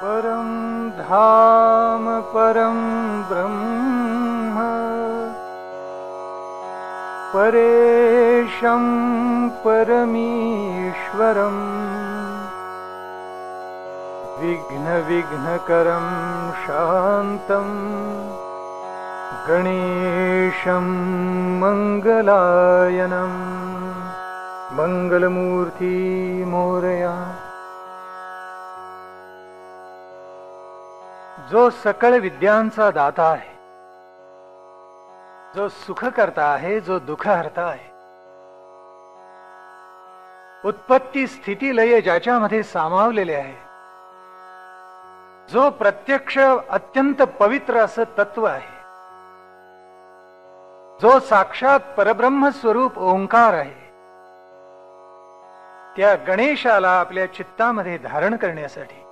परं धाम परं ब्रह्म परेशं परमीश्वरं विघ्नकरं शान्तं गणेशं मंगलायनं मंगलमूर्ती मोरया। जो सकळ विद्यांचा दाता आहे, जो सुख करता आहे, जो दुःख हरता आहे, उत्पत्ती स्थिती लय ज्याच्यामध्ये सामावलेले आहे, जो प्रत्यक्ष अत्यंत पवित्र असं तत्व आहे, जो साक्षात परब्रह्म स्वरूप ओंकार आहे, त्या गणेशाला आपल्या चित्तामध्ये धारण करण्यासाठी,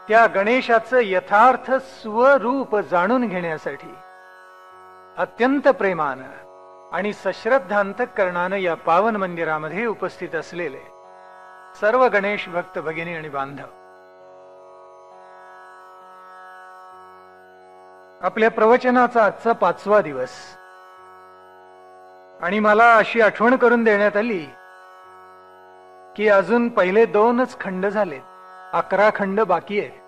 त्या गणेशाचं यथार्थ स्वरूप जाणून घेण्यासाठी अत्यंत प्रेमानं आणि सश्रद्धांतकरणानं या पावन मंदिरामध्ये उपस्थित असलेले सर्व गणेश भक्त भगिनी आणि बांधव, आपल्या प्रवचनाचा आजचा 5वा दिवस आणि मला अशी आठवण करून देण्यात आली की अजून पहिले 2च खंड झाले, 11 खंड बाकी आहे.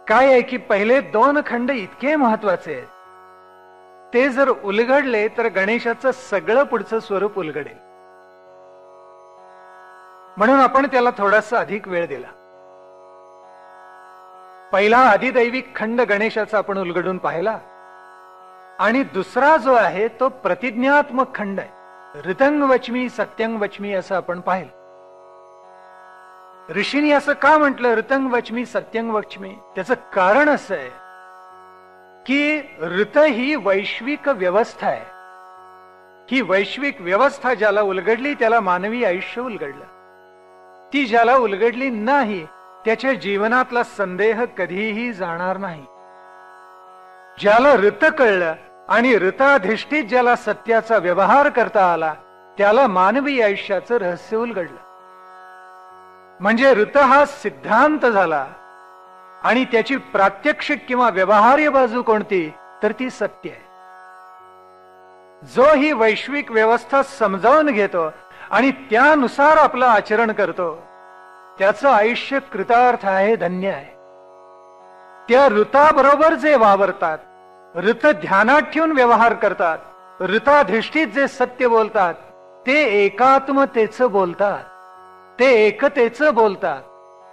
काय आहे की पहिले 2 खंड इतके महत्वाचे आहेत, ते जर उलगडले तर गणेशाचं सगळं पुढचं स्वरूप उलगडेल. म्हणून आपण त्याला थोडासा अधिक वेळ दिला. पहिला आदिदैविक खंड गणेशाचा आपण उलगडून पाहिला आणि दुसरा जो आहे तो प्रतिज्ञात्मक खंड आहे. ऋतंग वच्मी सत्यंग वच्मी असं आपण पाहिलं. ऋषींनी असं का म्हटलं ऋतंग वच्मी सत्यंग वच्मी? त्याचं कारण असं आहे की ऋत ही वैश्विक व्यवस्था आहे. ही वैश्विक व्यवस्था ज्याला उलगडली त्याला मानवी आयुष्य उलगडलं. ती ज्याला उलगडली नाही त्याच्या जीवनातला संदेह कधीही जाणार नाही. ज्याला ऋत कळलं आणि ऋताधिष्ठित ज्याला सत्याचा व्यवहार करता आला त्याला मानवी आयुष्याचं रहस्य उलगडलं. म्हणजे ऋत हा सिद्धांत झाला आणि त्याची प्रात्यक्षिक किंवा व्यवहार्य बाजू कोणती तर ती सत्य आहे. जो ही वैश्विक व्यवस्था समजावून घेतो आणि त्यानुसार आपलं आचरण करतो त्याचं आयुष्य कृतार्थ आहे, धन्य आहे. त्या ऋताबरोबर जे वावरतात, ऋत ध्यानात ठेवून व्यवहार करतात, ऋताधिष्ठित जे सत्य बोलतात ते एकात्मतेचं बोलतात, ते एकतेचं बोलतात,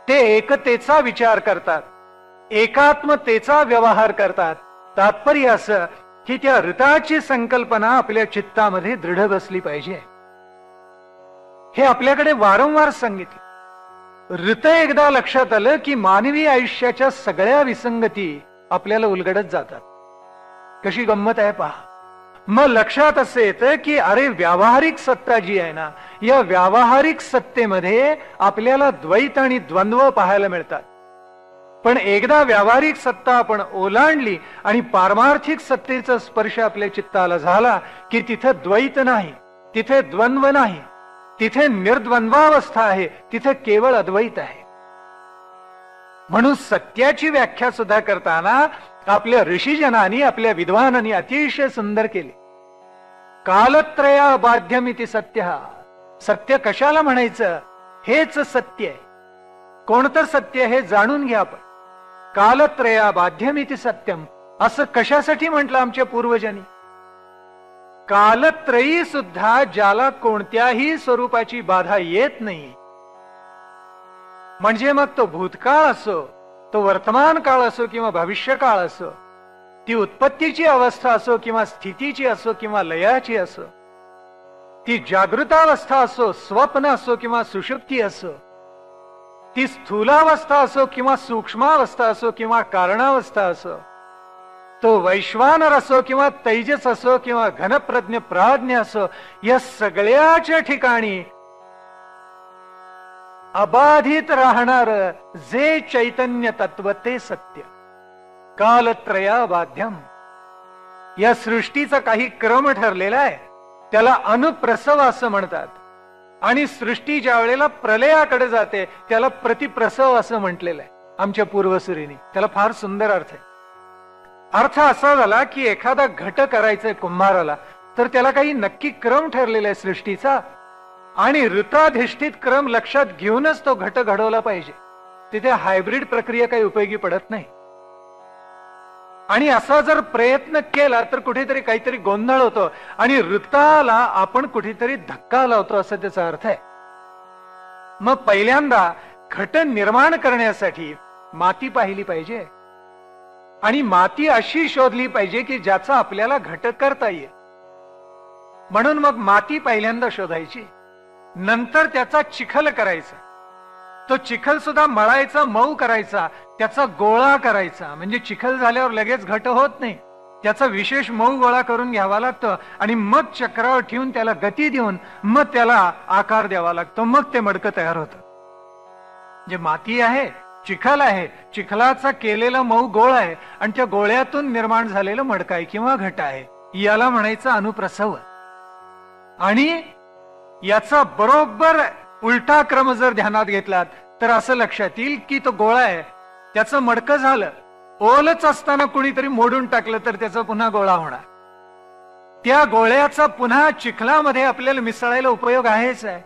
ते एकतेचा विचार करतात, एकात्मतेचा व्यवहार करतात. तात्पर्य असं की त्या ऋताची संकल्पना आपल्या चित्तामध्ये दृढ बसली पाहिजे. हे आपल्याकडे वारंवार सांगितलं. ऋत एकदा लक्षात आलं की मानवी आयुष्याच्या सगळ्या विसंगती आपल्याला उलगडत जातात. कशी गंमत आहे पहा. मग लक्षात असं येतं की अरे व्यावहारिक सत्ता जी आहे ना, या व्यावहारिक सत्तेमध्ये आपल्याला द्वैत आणि द्वंद्व पाहायला मिळतात. पण एकदा व्यावहारिक सत्ता आपण ओलांडली आणि पारमार्थिक सत्तेचा स्पर्श आपल्या चित्ताला झाला की तिथे द्वैत नाही, तिथे द्वंद्व नाही, तिथे निर्द्वंद्वावस्था आहे, तिथे केवळ अद्वैत आहे. म्हणून सत्याची व्याख्या सुद्धा करताना आपल्या ऋषीजनांनी, आपल्या विद्वानांनी अतिशय सुंदर केले. कालत्रया बाध्यमिति सत्य. सत्य कशाला म्हणायचं? हेच सत्य आहे. कोणतं सत्य हे जाणून घ्या आपण. कालत्रया बाध्यमिति सत्यम असं कशासाठी म्हटलं आमच्या पूर्वजांनी? कालत्रयी सुद्धा ज्याला कोणत्याही स्वरूपाची बाधा येत नाही, म्हणजे मग तो भूतकाळ असो, तो वर्तमान काळ असो किंवा भविष्य काळ असो, ती उत्पत्तीची अवस्था असो किंवा स्थितीची असो किंवा लयाची असो, ती जागृतावस्था असो, स्वप्न असो किंवा सुषुप्ती असो, ती स्थूलावस्था असो किंवा सूक्ष्मावस्था असो किंवा कारणावस्था असो, तो वैश्वानर असो किंवा तैजस असो किंवा घनप्रज्ञ प्राज्ञ असो, या सगळ्याच्या ठिकाणी अबाधित राहणार जे चैतन्य तत्व ते सत्य. कालत्रया बाध्यम. या सृष्टीचा काही क्रम ठरलेला आहे, त्याला अनुप्रसव असं म्हणतात. आणि सृष्टी ज्या वेळेला प्रलयाकडे जाते त्याला प्रतिप्रसव असं म्हटलेलं आहे आमच्या पूर्वसुरीनी. त्याला फार सुंदर अर्थ आहे. अर्थ असा झाला की एखादा घट करायचंय कुंभाराला तर त्याला काही नक्की क्रम ठरलेला आहे सृष्टीचा, आणि ऋताधिष्ठित क्रम लक्षात घेऊनच तो घट घडवला पाहिजे. तिथे हायब्रिड प्रक्रिया काही उपयोगी पडत नाही. आणि असा जर प्रयत्न केला तर कुठेतरी काहीतरी गोंधळ होतो आणि ऋताला आपण कुठेतरी धक्का लावतो असं त्याचा अर्थ आहे. मग पहिल्यांदा घट निर्माण करण्यासाठी माती पाहिली पाहिजे आणि माती अशी शोधली पाहिजे की ज्याचा आपल्याला घट करता येईल. म्हणून मग माती पहिल्यांदा शोधायची, नंतर त्याचा चिखल करायचा. तो चिखल सुद्धा मळायचा, मऊ करायचा, त्याचा गोळा करायचा. म्हणजे चिखल झाल्यावर लगेच घट होत नाही, त्याचा विशेष मऊ गोळा करून घ्यावा लागतो आणि मग चक्रावर ठेवून त्याला गती देऊन मग त्याला आकार द्यावा लागतो. मग ते मडकं तयार होतं. जे माती आहे, चिखल आहे, चिखलाचा केलेला मऊ गोळ आहे आणि त्या गोळ्यातून निर्माण झालेलं मडकं आहे किंवा घट आहे. याला म्हणायचं अनुप्रसव. आणि याचा बरोबर उलटा क्रम जर ध्यानात घेतलात तर असं लक्षात येईल की तो गोळा आहे, त्याचं मडकं झालं, ओलच असताना कुणीतरी मोडून टाकलं तर त्याचा पुन्हा गोळा होणार. त्या गोळ्याचा पुन्हा चिखलामध्ये आपल्याला मिसळायला उपयोग आहेच आहे.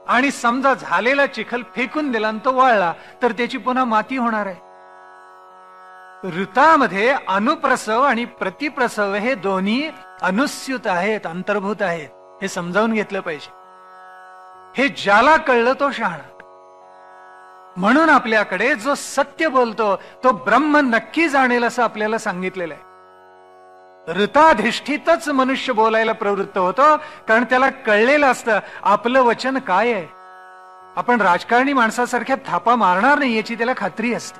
आणि समजा झालेला चिखल फेकून दिला आणि तो वाळला तर त्याची पुन्हा माती होणार आहे. ऋतामध्ये अनुप्रसव आणि प्रतिप्रसव हे दोन्ही अनुस्यूत आहेत, अंतर्भूत आहेत. हे समजावून घेतलं पाहिजे. हे ज्याला कळलं तो शहाणा. म्हणून आपल्याकडे जो सत्य बोलतो तो ब्रह्म नक्की जाणेल असं आपल्याला सांगितलेलं आहे. ऋताधिष्ठितच मनुष्य बोलायला प्रवृत्त होतो, कारण त्याला कळलेलं असतं आपलं वचन काय आहे. आपण राजकारणी माणसासारख्या थापा मारणार नाही याची त्याला खात्री असते.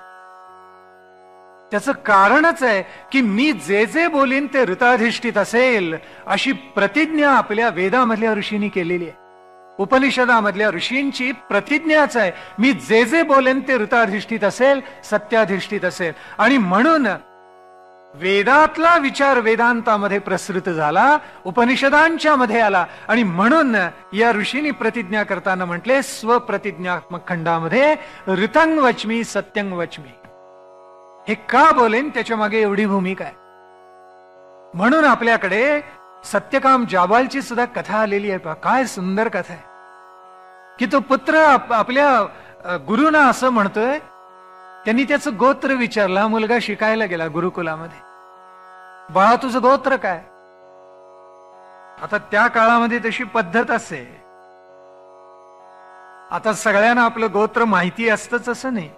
त्याचं कारणच आहे की मी जे जे बोलीन ते ऋताधिष्ठित असेल अशी प्रतिज्ञा आपल्या वेदामधल्या ऋषींनी केलेली आहे. उपनिषदामधल्या ऋषींची प्रतिज्ञाच आहे, मी जे जे बोलेन ते ऋताधिष्ठित असेल, सत्याधिष्ठित असेल. आणि म्हणून वेदातला विचार वेदांतामध्ये प्रसृत झाला, उपनिषदांच्या मध्ये आला. आणि म्हणून या ऋषींनी प्रतिज्ञा करताना म्हटले स्वप्रतिज्ञात्मक खंडामध्ये ऋतं वच्मी सत्यं वच्मी. हे का बोलेन त्याच्या मागे एवढी भूमिका आहे. म्हणून आपल्याकडे सत्यकाम जाबालची सुद्धा कथा आलेली आहे. पहा काय सुंदर कथा आहे की तो पुत्र आपल्या गुरुना असं म्हणतोय, त्यांनी त्याचं गोत्र विचारला. मुलगा शिकायला गेला गुरुकुलामध्ये. बाळा तुझं गोत्र काय? आता त्या काळामध्ये तशी पद्धत असे, आता सगळ्यांना आपलं गोत्र माहिती असतंच असं नाही.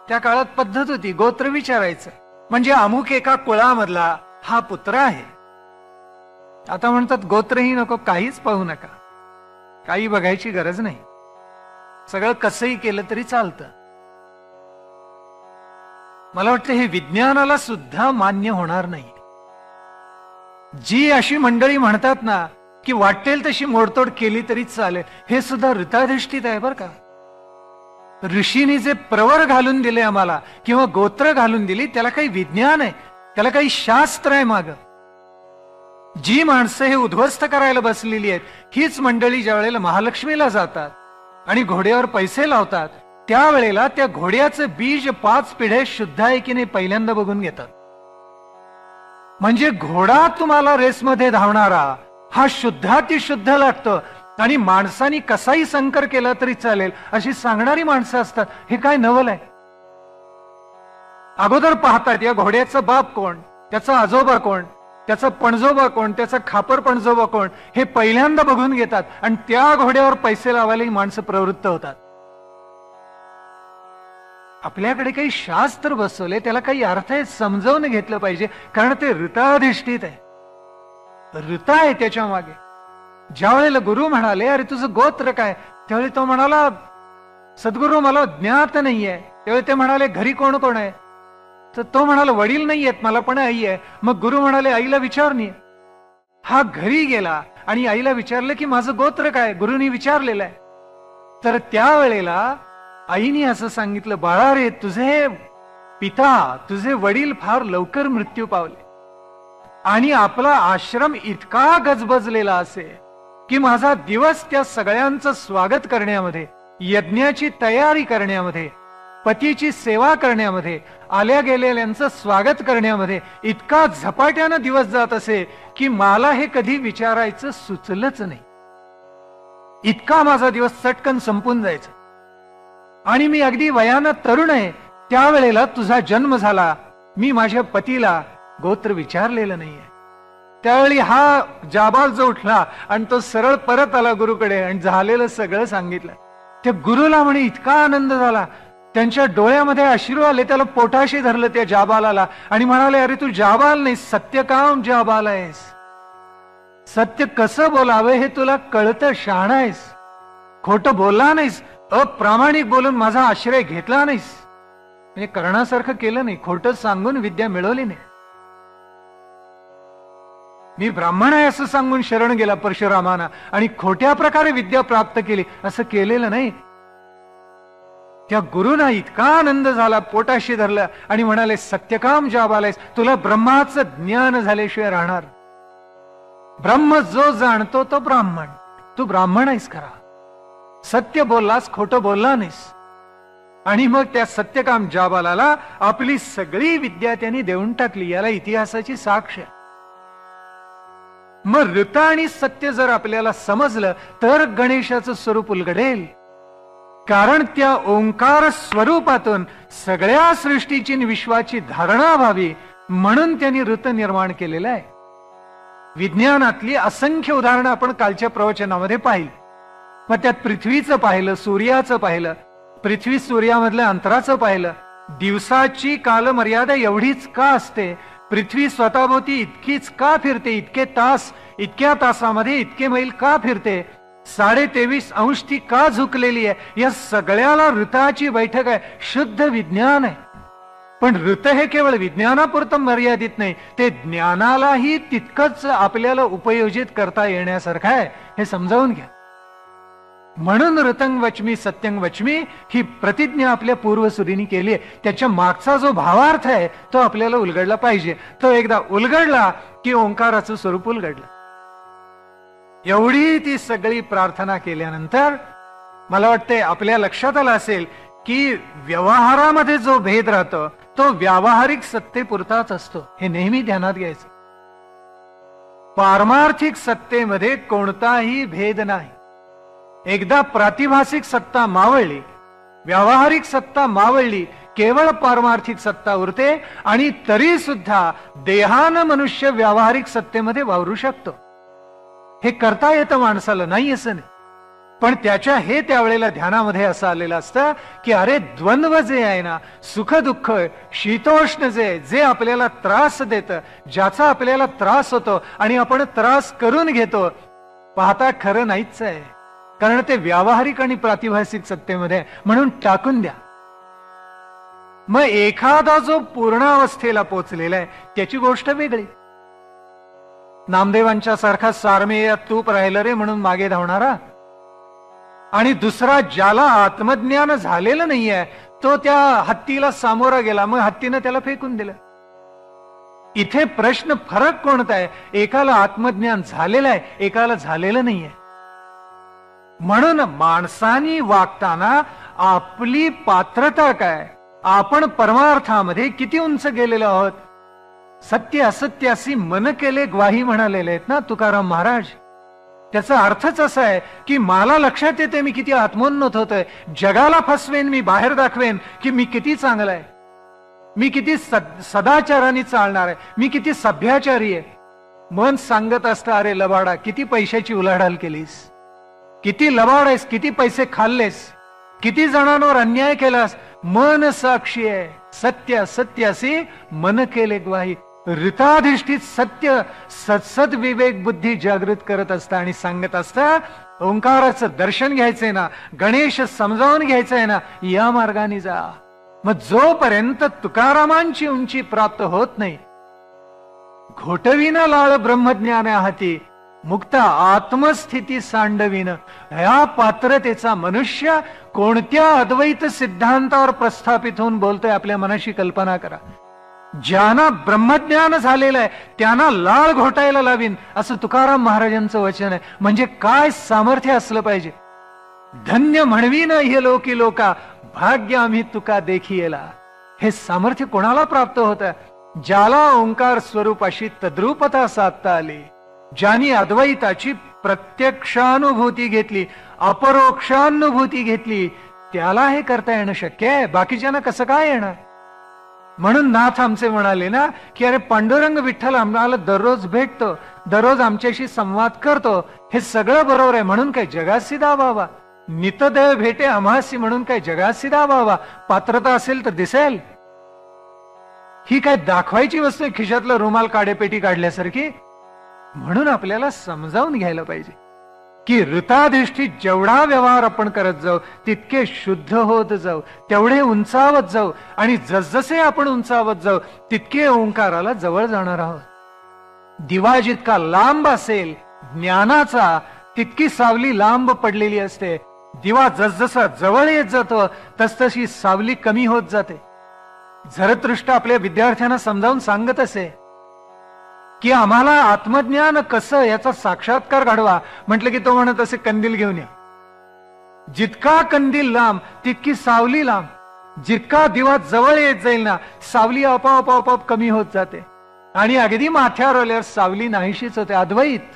त्या काळात पद्धत होती गोत्र विचारायचं, म्हणजे अमुक एका कुळामधला हा पुत्र आहे. आता म्हणतात गोत्रही नको, काहीच पाहू नका, काही बघायची गरज नाही, सगळं कसंही केलं तरी चालतं. मला वाटतं हे विज्ञानाला सुद्धा मान्य होणार नाही. जी अशी मंडळी म्हणतात ना की वाटेल तशी मोडतोड केली तरी चालेल, हे सुद्धा ऋताधिष्ठित आहे बरं का. ऋषींनी जे प्रवर घालून दिले आम्हाला किंवा गोत्र घालून दिली त्याला काही विज्ञान आहे, त्याला काही शास्त्र आहे माग. जी माणसं हे उद्ध्वस्त करायला बसलेली आहेत हीच मंडळी ज्या वेळेला महालक्ष्मीला जातात आणि घोड्यावर पैसे लावतात त्यावेळेला त्या घोड्याचं बीज 5 पिढे शुद्ध आहे की नाही पहिल्यांदा बघून घेतात. म्हणजे घोडा तुम्हाला रेसमध्ये धावणारा हा शुद्धातिशुद्ध लागतो आणि माणसानी कसाही संकर केला तरी चालेल अशी सांगणारी माणसं असतात. हे काय नवल आहे. अगोदर पाहतात या घोड्याचा बाप कोण, त्याचा आजोबा कोण, त्याचा पणजोबा कोण, त्याचा खापर पणजोबा कोण, हे पहिल्यांदा बघून घेतात आणि त्या घोड्यावर पैसे लावायला ही माणसं प्रवृत्त होतात. आपल्याकडे काही शास्त्र बसवले त्याला काही अर्थ आहे, समजावून घेतलं पाहिजे, कारण ते ऋताधिष्ठित आहे. ऋत आहे त्याच्या मागे. ज्या वेळेला गुरु म्हणाले अरे तुझं गोत्र काय, त्यावेळी तो म्हणाला सद्गुरु मला ज्ञात नाहीये. त्यावेळी ते म्हणाले घरी कोण कोण आहे, तर तो म्हणाला वडील नाही आहेत मला पण आई आहे. मग गुरु म्हणाले आईला विचारून ये. हा घरी गेला आणि आईला विचारलं की माझं गोत्र काय, गुरुनी विचारलेलं आहे. तर त्यावेळेला आईने असं सांगितलं बाळा रे तुझे पिता तुझे वडील फार लवकर मृत्यू पावले आणि आपला आश्रम इतका गजबजलेला असे की माझा दिवस त्या सगळ्यांचं स्वागत करण्यामध्ये, यज्ञाची तयारी करण्यामध्ये, पतीची सेवा करण्यामध्ये, आल्या गेलेल्यांचं स्वागत करण्यामध्ये इतका झपाट्यानं दिवस जात असे की मला हे कधी विचारायचं सुचलंच नाही. इतका माझा दिवस चटकन संपून जायचा. आणि मी अगदी वयानं तरुण आहे त्यावेळेला तुझा जन्म झाला. मी माझ्या पतीला गोत्र विचारलेलं नाहीये. त्यावेळी हा जाबाल जो उठला आणि तो सरळ परत आला गुरुकडे आणि झालेलं सगळं सांगितलं. त्या गुरुला म्हणे इतका आनंद झाला, त्यांच्या डोळ्यामध्ये अश्रू आले. त्याला पोटाशी धरलं त्या जाबालाला आणि म्हणाले, अरे तू जाबाल नाही, सत्यकाम जाबाल आहेस. सत्य कसं बोलावं हे तुला कळतं, शहाणा आहेस. खोटं बोलला नाहीस, अप्रामाणिक बोलून माझा आश्रय घेतला नाहीस. म्हणजे करण्यासारखं केलं नाही, खोटं सांगून विद्या मिळवली नाही. मी ब्राह्मण आहे असं सांगून शरण गेला परशुरामाना आणि खोट्या प्रकारे विद्या प्राप्त केली, असं केलेलं नाही. त्या गुरुना इतका आनंद झाला, पोटाशी धरलं आणि म्हणाले, सत्यकाम जाबालायस, तुला ब्रह्माचं ज्ञान झाल्याशिवाय राहणार. ब्रह्म जो जाणतो तो ब्राह्मण, तू ब्राह्मण आहेस खरा. सत्य बोललास, खोटं बोलला नाहीस. आणि मग त्या सत्यकाम जाबालाला आपली सगळी विद्या त्यांनी देऊन टाकली. याला इतिहासाची साक्ष आहे. मग ऋत आणि सत्य जर आपल्याला समजलं तर गणेशाचं स्वरूप उलगडेल. कारण त्या ओंकार स्वरूपातून सगळ्या सृष्टीची विश्वाची धारणा व्हावी म्हणून त्यांनी ऋत निर्माण केलेलं आहे. विज्ञानातली असंख्य उदाहरणं आपण कालच्या प्रवचनामध्ये पाहिली. मग त्यात पृथ्वीचं पाहिलं, सूर्याचं पाहिलं, पृथ्वी सूर्यामधल्या अंतराचं पाहिलं. दिवसाची कालमर्यादा एवढीच का असते? पृथ्वी स्वतःभोवती इतकीच का फिरते? इतके तास, इतक्या तासामध्ये इतके मैल का फिरते? 23.5 अंश ती का झुकलेली आहे? या सगळ्याला ऋताची बैठक आहे. शुद्ध विज्ञान आहे. पण ऋत हे केवळ विज्ञानापुरतं मर्यादित नाही, ते ज्ञानालाही तितकंच आपल्याला उपयोजित करता येण्यासारखं आहे, हे समजावून घ्या. म्हणून ऋतं वच्मी सत्यं वच्मी ही प्रतिज्ञा आपल्या पूर्वसुरींनी केली आहे. त्याच्या मागचा जो भावार्थ आहे तो आपल्याला उलगडला पाहिजे. तो एकदा उलगडला की ओंकाराचं स्वरूप उलगडलं. एवढी ती सगळी प्रार्थना केल्यानंतर मला वाटतंय आपल्या लक्षात आलं असेल की व्यवहारामध्ये जो भेद राहतो तो व्यावहारिक सत्तेपुरताच असतो. हे नेहमी ध्यानात घ्यायचं. पारमार्थिक सत्तेमध्ये कोणताही भेद नाही. एकदा प्रातिभासिक सत्ता मावळली, व्यावहारिक सत्ता मावळली, केवळ पारमार्थिक सत्ता उरते. आणि तरी सुद्धा देहानं मनुष्य व्यावहारिक सत्तेमध्ये वावरू शकतो. हे करता येतं माणसाला, नाही असं नाही. पण त्याच्या हे त्यावेळेला ध्यानामध्ये असं आलेलं असतं की अरे द्वंद्व जे आहे ना, सुख दुःख, शीतोष्ण जे आपल्याला त्रास देतं, ज्याचा आपल्याला त्रास होतो आणि आपण त्रास करून घेतो, पाहता खरं नाहीच आहे. कारण ते व्यावहारिक आणि प्रातिभासिक सत्तेमध्ये, म्हणून टाकून द्या. मग एखादा जो पूर्णावस्थेला पोचलेला आहे त्याची गोष्ट वेगळी. नामदेवांच्या सारखा सारमेय तूप राहिलं रे म्हणून मागे धावणारा, आणि दुसरा ज्याला आत्मज्ञान झालेलं नाहीये तो त्या हत्तीला सामोरा गेला, मग हत्तीनं त्याला फेकून दिलं. इथे प्रश्न फरक कोणता आहे? एकाला आत्मज्ञान झालेलं आहे, एकाला झालेलं नाहीये. म्हणून माणसानी वागताना आपली पात्रता काय, आपण परमार्थामध्ये किती उंच गेलेलो आहोत. सत्य असत्यासी मन केले ग्वाही म्हणालेले आहेत ना तुकाराम महाराज. त्याचा अर्थच असा आहे की मला लक्षात येते मी किती आत्मोन्नत होतोय. जगाला फसवेन, मी बाहेर दाखवेन की मी किती चांगला आहे, मी किती सदाचाराने चालणार आहे, मी किती सभ्याचारी आहे. मन सांगत असतं, अरे लबाडा, किती पैशाची उलाढाल केलीस, किती लबाड आहेस, किती पैसे खाल्लेस, किती जणांवर अन्याय केलास. मन साक्षी आहे. सत्य सत्यासी मन केले ग्वाही. ऋताधिष्ठित सत्य सत्सद विवेक बुद्धी जागृत करत असतं आणि सांगत असतं, ओंकाराचं दर्शन घ्यायचंय ना, गणेश समजावून घ्यायचंय ना, या मार्गाने जा. मग जोपर्यंत तुकारामांची उंची प्राप्त होत नाही, घोटविन लाळ ब्रह्मज्ञान हाती, मुक्त आत्मस्थिती सांडविन, ह्या पात्रतेचा मनुष्य कोणत्या अद्वैत सिद्धांतावर प्रस्थापित होऊन बोलतोय आपल्या मनाशी कल्पना करा. ज्यांना ब्रह्मज्ञान झालेलं आहे त्यांना लाळ घोटायला लावीन, असं तुकाराम महाराजांचं वचन आहे. म्हणजे काय सामर्थ्य असलं पाहिजे. धन्य म्हणवी न हे लोकी लोका, भाग्य आम्ही तुका देखियेला. हे सामर्थ्य कोणाला प्राप्त होतं? ज्याला ओंकार स्वरूपाशी तद्रूपता साधता आली, ज्यांनी अद्वैताची प्रत्यक्षानुभूती घेतली, अपरोक्षानुभूती घेतली, त्याला हे करता येणं शक्य आहे. बाकीच्यांना कसं काय येणार? म्हणून नाथ आमचे म्हणाले ना की अरे पांडुरंग विठ्ठल आम्हाला दररोज भेटतो, दररोज आमच्याशी संवाद करतो, हे सगळं बरोबर आहे. म्हणून काय जगासी दाबावा, नितदेव भेटे आम्हासी, म्हणून काय जगासी दाबावा. पात्रता असेल तर दिसेल. ही काय दाखवायची वस्तू, खिशातलं रुमाल काडेपेटी काढल्यासारखी. म्हणून आपल्याला समजावून घ्यायला पाहिजे की ऋताधिष्ठित जेवढा व्यवहार आपण करत जाऊ तितके शुद्ध होत जाऊ, तेवढे उंचावत जाऊ, आणि जसजसे आपण उंचावत जाऊ तितके ओंकाराला जवळ जाणार आहोत. दिवा जितका लांब असेल ज्ञानाचा, तितकी सावली लांब पडलेली असते. दिवा जसजसा जवळ येत जातो तसतशी सावली कमी होत जाते. झरतृष्ट आपल्या विद्यार्थ्यांना समजावून सांगत असे की आम्हाला आत्मज्ञान कसं याचा साक्षात्कार घडवा. म्हटलं की तो म्हणत असे कंदील घेऊन या. जितका कंदील लांब तितकी सावली लांब. जितका दिवा जवळ येत जाईल ना, सावली आपोआप आपोआप कमी होत जाते, आणि अगदी माथ्यावर आल्यावर सावली नाहीशीच होते. अद्वैत.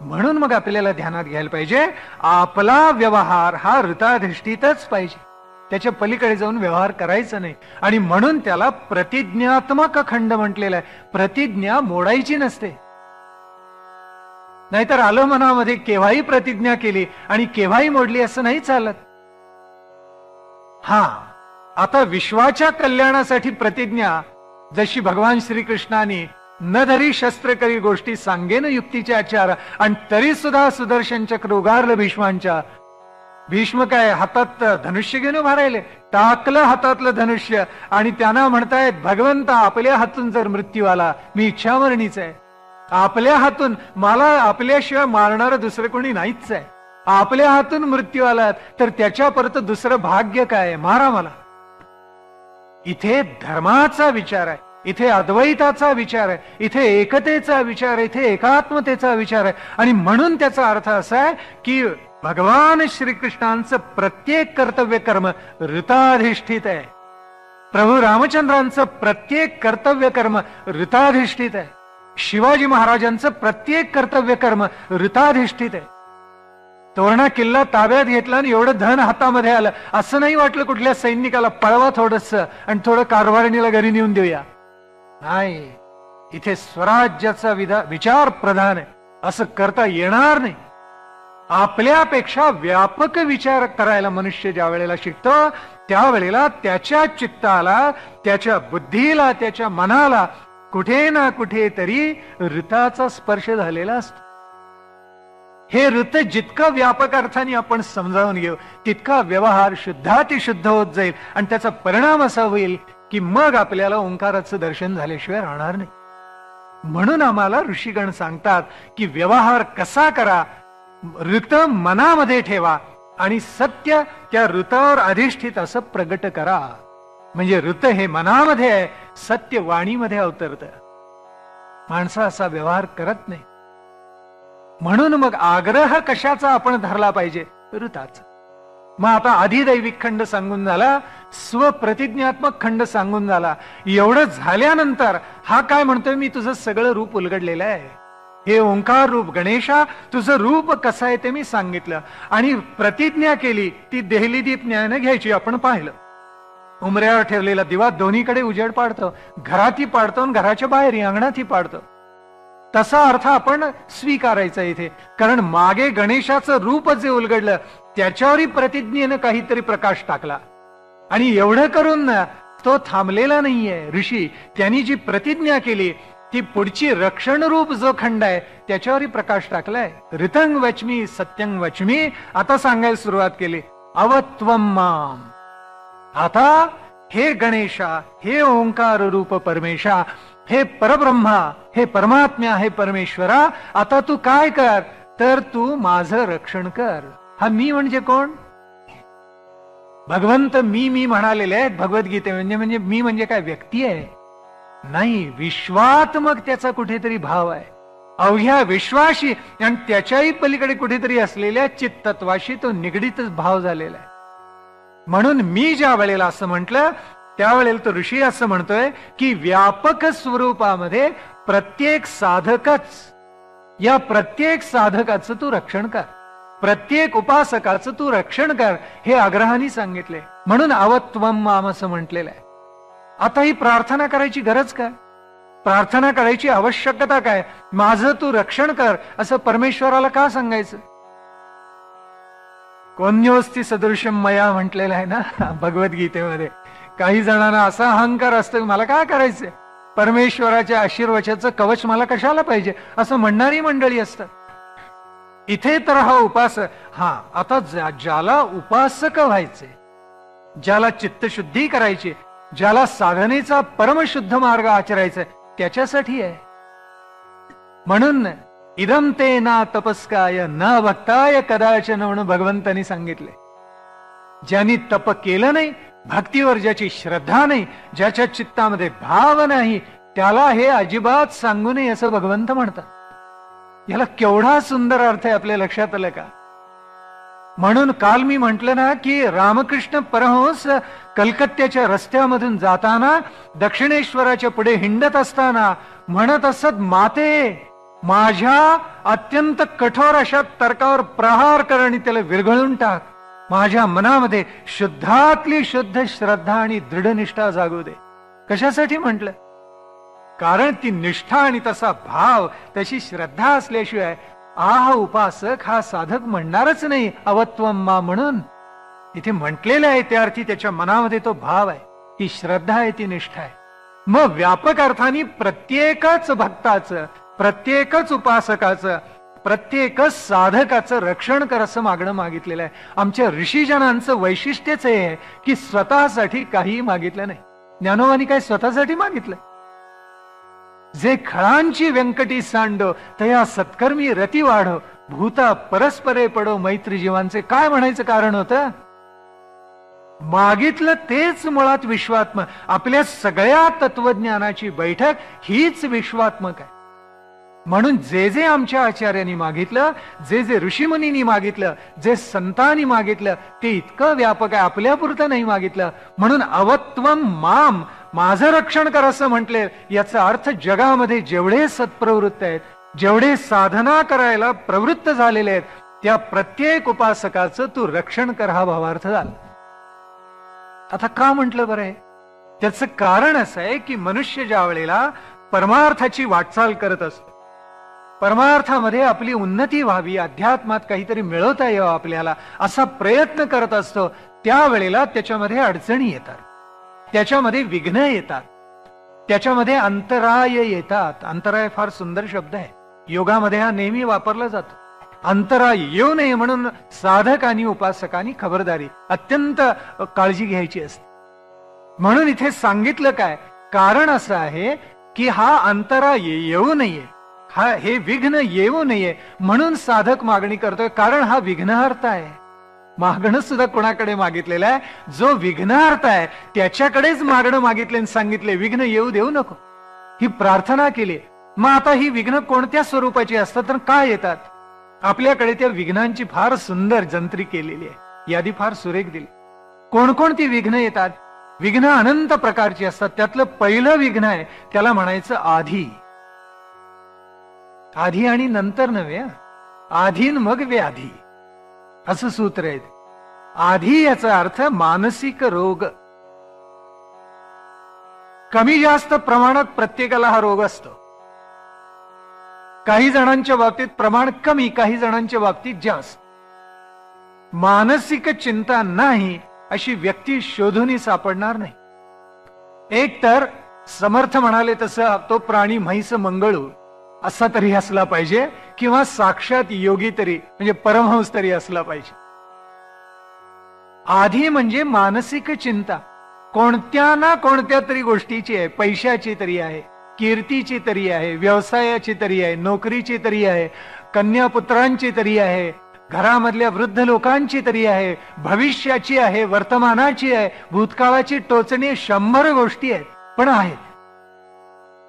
म्हणून मग आपल्याला ध्यानात घ्यायला पाहिजे आपला व्यवहार हा ऋताधिष्ठितच पाहिजे, त्याच्या पलीकडे जाऊन व्यवहार करायचा नाही. आणि म्हणून त्याला प्रतिज्ञात्मक खंड म्हटलेला आहे. प्रतिज्ञा मोडायची नसते. नाहीतर आलं मनामध्ये केव्हाही प्रतिज्ञा केली आणि केव्हाही मोडली असं नाही चालत. हा, आता विश्वाच्या कल्याणासाठी प्रतिज्ञा, जशी भगवान श्रीकृष्णाने न धरी शस्त्र करी गोष्टी सांगेन युक्तीचे आचार, आणि तरी सुद्धा सुदर्शन चक्र उगारलं भीष्मांच्या. भीष्म काय हातात धनुष्य घेऊन उभा राहिले, टाकलं हातातलं धनुष्य, आणि त्यांना म्हणतायत भगवंता आपल्या हातून जर मृत्यू आला, मी इच्छामरणीच आहे. आपल्या हातून मला आपल्याशिवाय मारणारं दुसरं कोणी नाहीच आहे. आपल्या हातून मृत्यू आला तर त्याच्या परत दुसरं भाग्य काय? मारा मला. इथे धर्माचा विचार आहे, इथे अद्वैताचा विचार आहे, इथे एकतेचा विचार आहे, इथे एकात्मतेचा विचार आहे. आणि म्हणून त्याचा अर्थ असा आहे की भगवान श्रीकृष्णांचं प्रत्येक कर्तव्य कर्म ऋताधिष्ठित आहे. प्रभू रामचंद्रांचं प्रत्येक कर्तव्य कर्म ऋताधिष्ठित आहे. शिवाजी महाराजांचं प्रत्येक कर्तव्य कर्म ऋताधिष्ठित आहे. तोरणा किल्ला ताब्यात घेतला आणि एवढं धन हातामध्ये आलं, असं नाही वाटलं कुठल्या सैनिकाला पळवा थोडस आणि थोडं कारभारणीला घरी नेऊन देऊया. नाही, इथे स्वराज्याचा विचार प्रधान आहे. असं करता येणार नाही. आपल्यापेक्षा व्यापक विचार करायला मनुष्य ज्या वेळेला शिकतो त्यावेळेला त्याच्या चित्ताला, त्याच्या बुद्धीला, त्याच्या मनाला कुठे ना कुठे तरी ऋताचा स्पर्श झालेला असतो. हे ऋत जितकं व्यापक अर्थाने आपण समजावून घेऊ तितका व्यवहार शुद्धातिशुद्ध होत जाईल, आणि त्याचा परिणाम असा होईल की मग आपल्याला ओंकाराचं दर्शन झाल्याशिवाय राहणार नाही. म्हणून आम्हाला ऋषीगण सांगतात की व्यवहार कसा करा, ऋत मनामध्ये ठेवा आणि सत्य त्या ऋतावर अधिष्ठित असं प्रगट करा. म्हणजे ऋत हे मनामध्ये आहे, सत्य वाणीमध्ये अवतरत. माणसा असा व्यवहार करत नाही. म्हणून मग आग्रह कशाचा आपण धरला पाहिजे? ऋताचा. मग आता अधिदैविक खंड सांगून झाला, स्वप्रतिज्ञात्मक खंड सांगून झाला. एवढं झाल्यानंतर हा काय म्हणतोय, मी तुझं सगळं रूप उलगडलेलं आहे. हे ओंकार रूप गणेशा, तुझं रूप कसं आहे ते मी सांगितलं. आणि प्रतिज्ञा केली ती देहली दीप न्यायाने घ्यायची. आपण पाहिलं उमऱ्यावर ठेवलेला दिवा दोन्हीकडे उजेड पाडतो, घरातही पाडतो आणि घराच्या बाहेरही अंगणातही पाडतो. तसा अर्थ आपण स्वीकारायचा इथे. कारण मागे गणेशाचं रूप जे उलगडलं त्याच्यावरही प्रतिज्ञेनं काहीतरी प्रकाश टाकला. आणि एवढं करून तो थांबलेला नाहीये. ऋषी त्यांनी जी प्रतिज्ञा केली ती पुढची रक्षण रूप जो खंड आहे त्याच्यावरही प्रकाश टाकलाय. ऋतंग वचमी सत्यंग वचमी. आता सांगायला सुरुवात केली, अवत्वम माम. आता हे गणेशा, हे ओंकार रूप परमेशा, हे परब्रह्मा, हे परमात्म्या, हे परमेश्वरा, आता तू काय कर, तर तू माझं रक्षण कर. हा मी म्हणजे कोण? भगवंत मी म्हणालेले आहेत भगवद्गीते म्हणजे मी म्हणजे काय व्यक्ती आहे नाही, विश्वात्मक त्याचा कुठेतरी भाव आहे, अवघ्या विश्वाशी आणि त्याच्याही पलीकडे कुठेतरी असलेल्या चित्तत्वाशी तो निगडीतच भाव झालेला आहे. म्हणून मी ज्या वेळेला असं म्हटलं त्यावेळेला तो ऋषी असं म्हणतोय की व्यापक स्वरूपामध्ये प्रत्येक साधकच, या प्रत्येक साधकाचं तू रक्षण कर, प्रत्येक उपासकाचं तू रक्षण कर, हे आग्रहाने सांगितले. म्हणून अवत्वम माम असं म्हटलेलं आहे. आता ही प्रार्थना करायची गरज काय, प्रार्थना करायची आवश्यकता काय, माझं तू रक्षण कर असं परमेश्वराला का सांगायचं? कोण्योस्ति सदृशम मया म्हटलेलं आहे ना भगवद्गीतेमध्ये. काही जणांना असा अहंकार असतो, मला काय करायचंय, परमेश्वराच्या आशीर्वादाचं कवच मला कशाला पाहिजे असं म्हणणारी मंडळी असतात. इथे तर हा उपासक, आता ज्याला उपासक व्हायचे, ज्याला चित्तशुद्धी करायची, ज्याला साधनेचा परमशुद्ध मार्ग आचरायचा त्याच्यासाठी आहे. म्हणून इदम ते ना तपस्काय न भक्ताय कदाचन म्हणून भगवंतांनी सांगितले. ज्यांनी तप केलं नाही, भक्तीवर ज्याची श्रद्धा नाही, ज्याच्या चित्तामध्ये भाव नाही, त्याला हे अजिबात सांगू नये असं भगवंत म्हणतात. याला केवढा सुंदर अर्थ आहे आपल्या लक्षात आलं का? म्हणून काल मी म्हंटल ना की रामकृष्ण परमहंस कलकत्त्याच्या रस्त्यामधून जाताना दक्षिणेश्वराच्या पुढे हिंडत असताना म्हणत असत, माते माझ्या अत्यंत कठोर अशा तर्कावर प्रहार कर आणि त्याला विरघळून टाक, माझ्या मनामध्ये शुद्धातली शुद्ध श्रद्धा आणि दृढनिष्ठा जागू दे. कशासाठी म्हटलं? कारण ती निष्ठा आणि तसा भाव, तशी श्रद्धा असल्याशिवाय हा उपासक, हा साधक म्हणणारच नाही अवत्वम मा म्हणून. इथे म्हटलेलं आहे त्या अर्थी त्याच्या मनामध्ये तो भाव आहे, ती श्रद्धा आहे, ती निष्ठा आहे. मग व्यापक अर्थाने प्रत्येकच भक्ताचं, प्रत्येकच उपासकाचं, प्रत्येकच साधकाचं रक्षण कर असं मागणं मागितलेलं आहे. आमच्या ऋषीजनांचं वैशिष्ट्यच हे आहे की स्वतःसाठी काही मागितलं नाही. ज्ञानोबांनी काय स्वतःसाठी मागितलं? जे खळांची व्यंकटी सांडो तया सत्कर्मी रती वाढो, भूता परस्परे पडो मैत्री जीवांचे. काय म्हणायचं कारण होतं? मागितलं तेच मुळात विश्वात्मक. आपल्या सगळ्या तत्वज्ञानाची बैठक हीच विश्वात्मक आहे. म्हणून जे जे आमच्या आचार्यांनी मागितलं, जे जे ऋषीमुनींनी मागितलं, जे संतांनी मागितलं, ते इतकं व्यापक आहे, आपल्यापुरतं नाही मागितलं. म्हणून अवत्वम माम, माझं रक्षण कर असं म्हटले. याचा अर्थ जगामध्ये जेवढे सत्प्रवृत्त आहेत, जेवढे साधना करायला प्रवृत्त झालेले आहेत, त्या प्रत्येक उपासकाचं तू रक्षण कर हा भावार्थ झाला. आता का म्हटलं बरं आहे? त्याचं कारण असं आहे की मनुष्य ज्या वेळेला परमार्थाची वाटचाल करत असतो, परमार्थामध्ये आपली उन्नती व्हावी, अध्यात्मात काहीतरी मिळवता यावं आपल्याला असा प्रयत्न करत असतो, त्यावेळेला त्याच्यामध्ये अडचणी येतात, त्याच्यामध्ये विघ्न येतात, त्याच्यामध्ये अंतराय येतात. अंतराय फार सुंदर शब्द आहे, योगामध्ये हा नेहमी वापरला जातो. अंतराय येऊ नये म्हणून साधकांनी, उपासकांनी खबरदारी, अत्यंत काळजी घ्यायची असते. म्हणून इथे सांगितलं काय? कारण असं आहे की हा अंतराय येऊ नये, हे विघ्न येऊ नये म्हणून साधक मागणी करतोय. कारण हा विघ्नहर्ता आहे. मागणं सुद्धा कोणाकडे मागितलेलं आहे? जो विघ्नहर्ता आहे त्याच्याकडेच मागणं मागितले आणि सांगितले विघ्न येऊ देऊ नको, ही प्रार्थना केली. मग आता ही विघ्न कोणत्या स्वरूपाची असतात तर काय येतात? आपल्याकडे त्या विघ्नांची फार सुंदर जंत्री केलेली आहे, यादी फार सुरेख दिली. कोणकोणती विघ्न येतात? विघ्न अनंत प्रकारची असतात. त्यातलं पहिलं विघ्न आहे त्याला म्हणायचं आधी. आधी आणि नंतर नव्हे, आधीन मग व्याधी असं सूत्र आहे. आधी याचा अर्थ मानसिक रोग. कमी जास्त प्रमाणात प्रत्येकाला हा रोग असतो. काही जणांच्या बाबतीत प्रमाण कमी, काही जणांच्या बाबतीत जास्त. मानसिक चिंता नाही अशी व्यक्ती शोधूनही सापडणार नाही. एक तर समर्थ म्हणाले तसं तो प्राणी म्हैस मंगळू असा तरी असला पाहिजे, किंवा साक्षात योगी तरी म्हणजे परमहंस तरी असला पाहिजे. आधी म्हणजे मानसिक चिंता कोणत्या ना कोणत्या तरी गोष्टीची आहे. पैशाची तरी आहे, कीर्तीची तरी आहे, व्यवसायाची तरी आहे, नोकरीची तरी आहे, कन्यापुत्रांची तरी आहे, घरामधल्या वृद्ध लोकांची तरी आहे, भविष्याची आहे, वर्तमानाची आहे, भूतकाळाची टोचणी 100 गोष्टी आहेत, पण आहेत.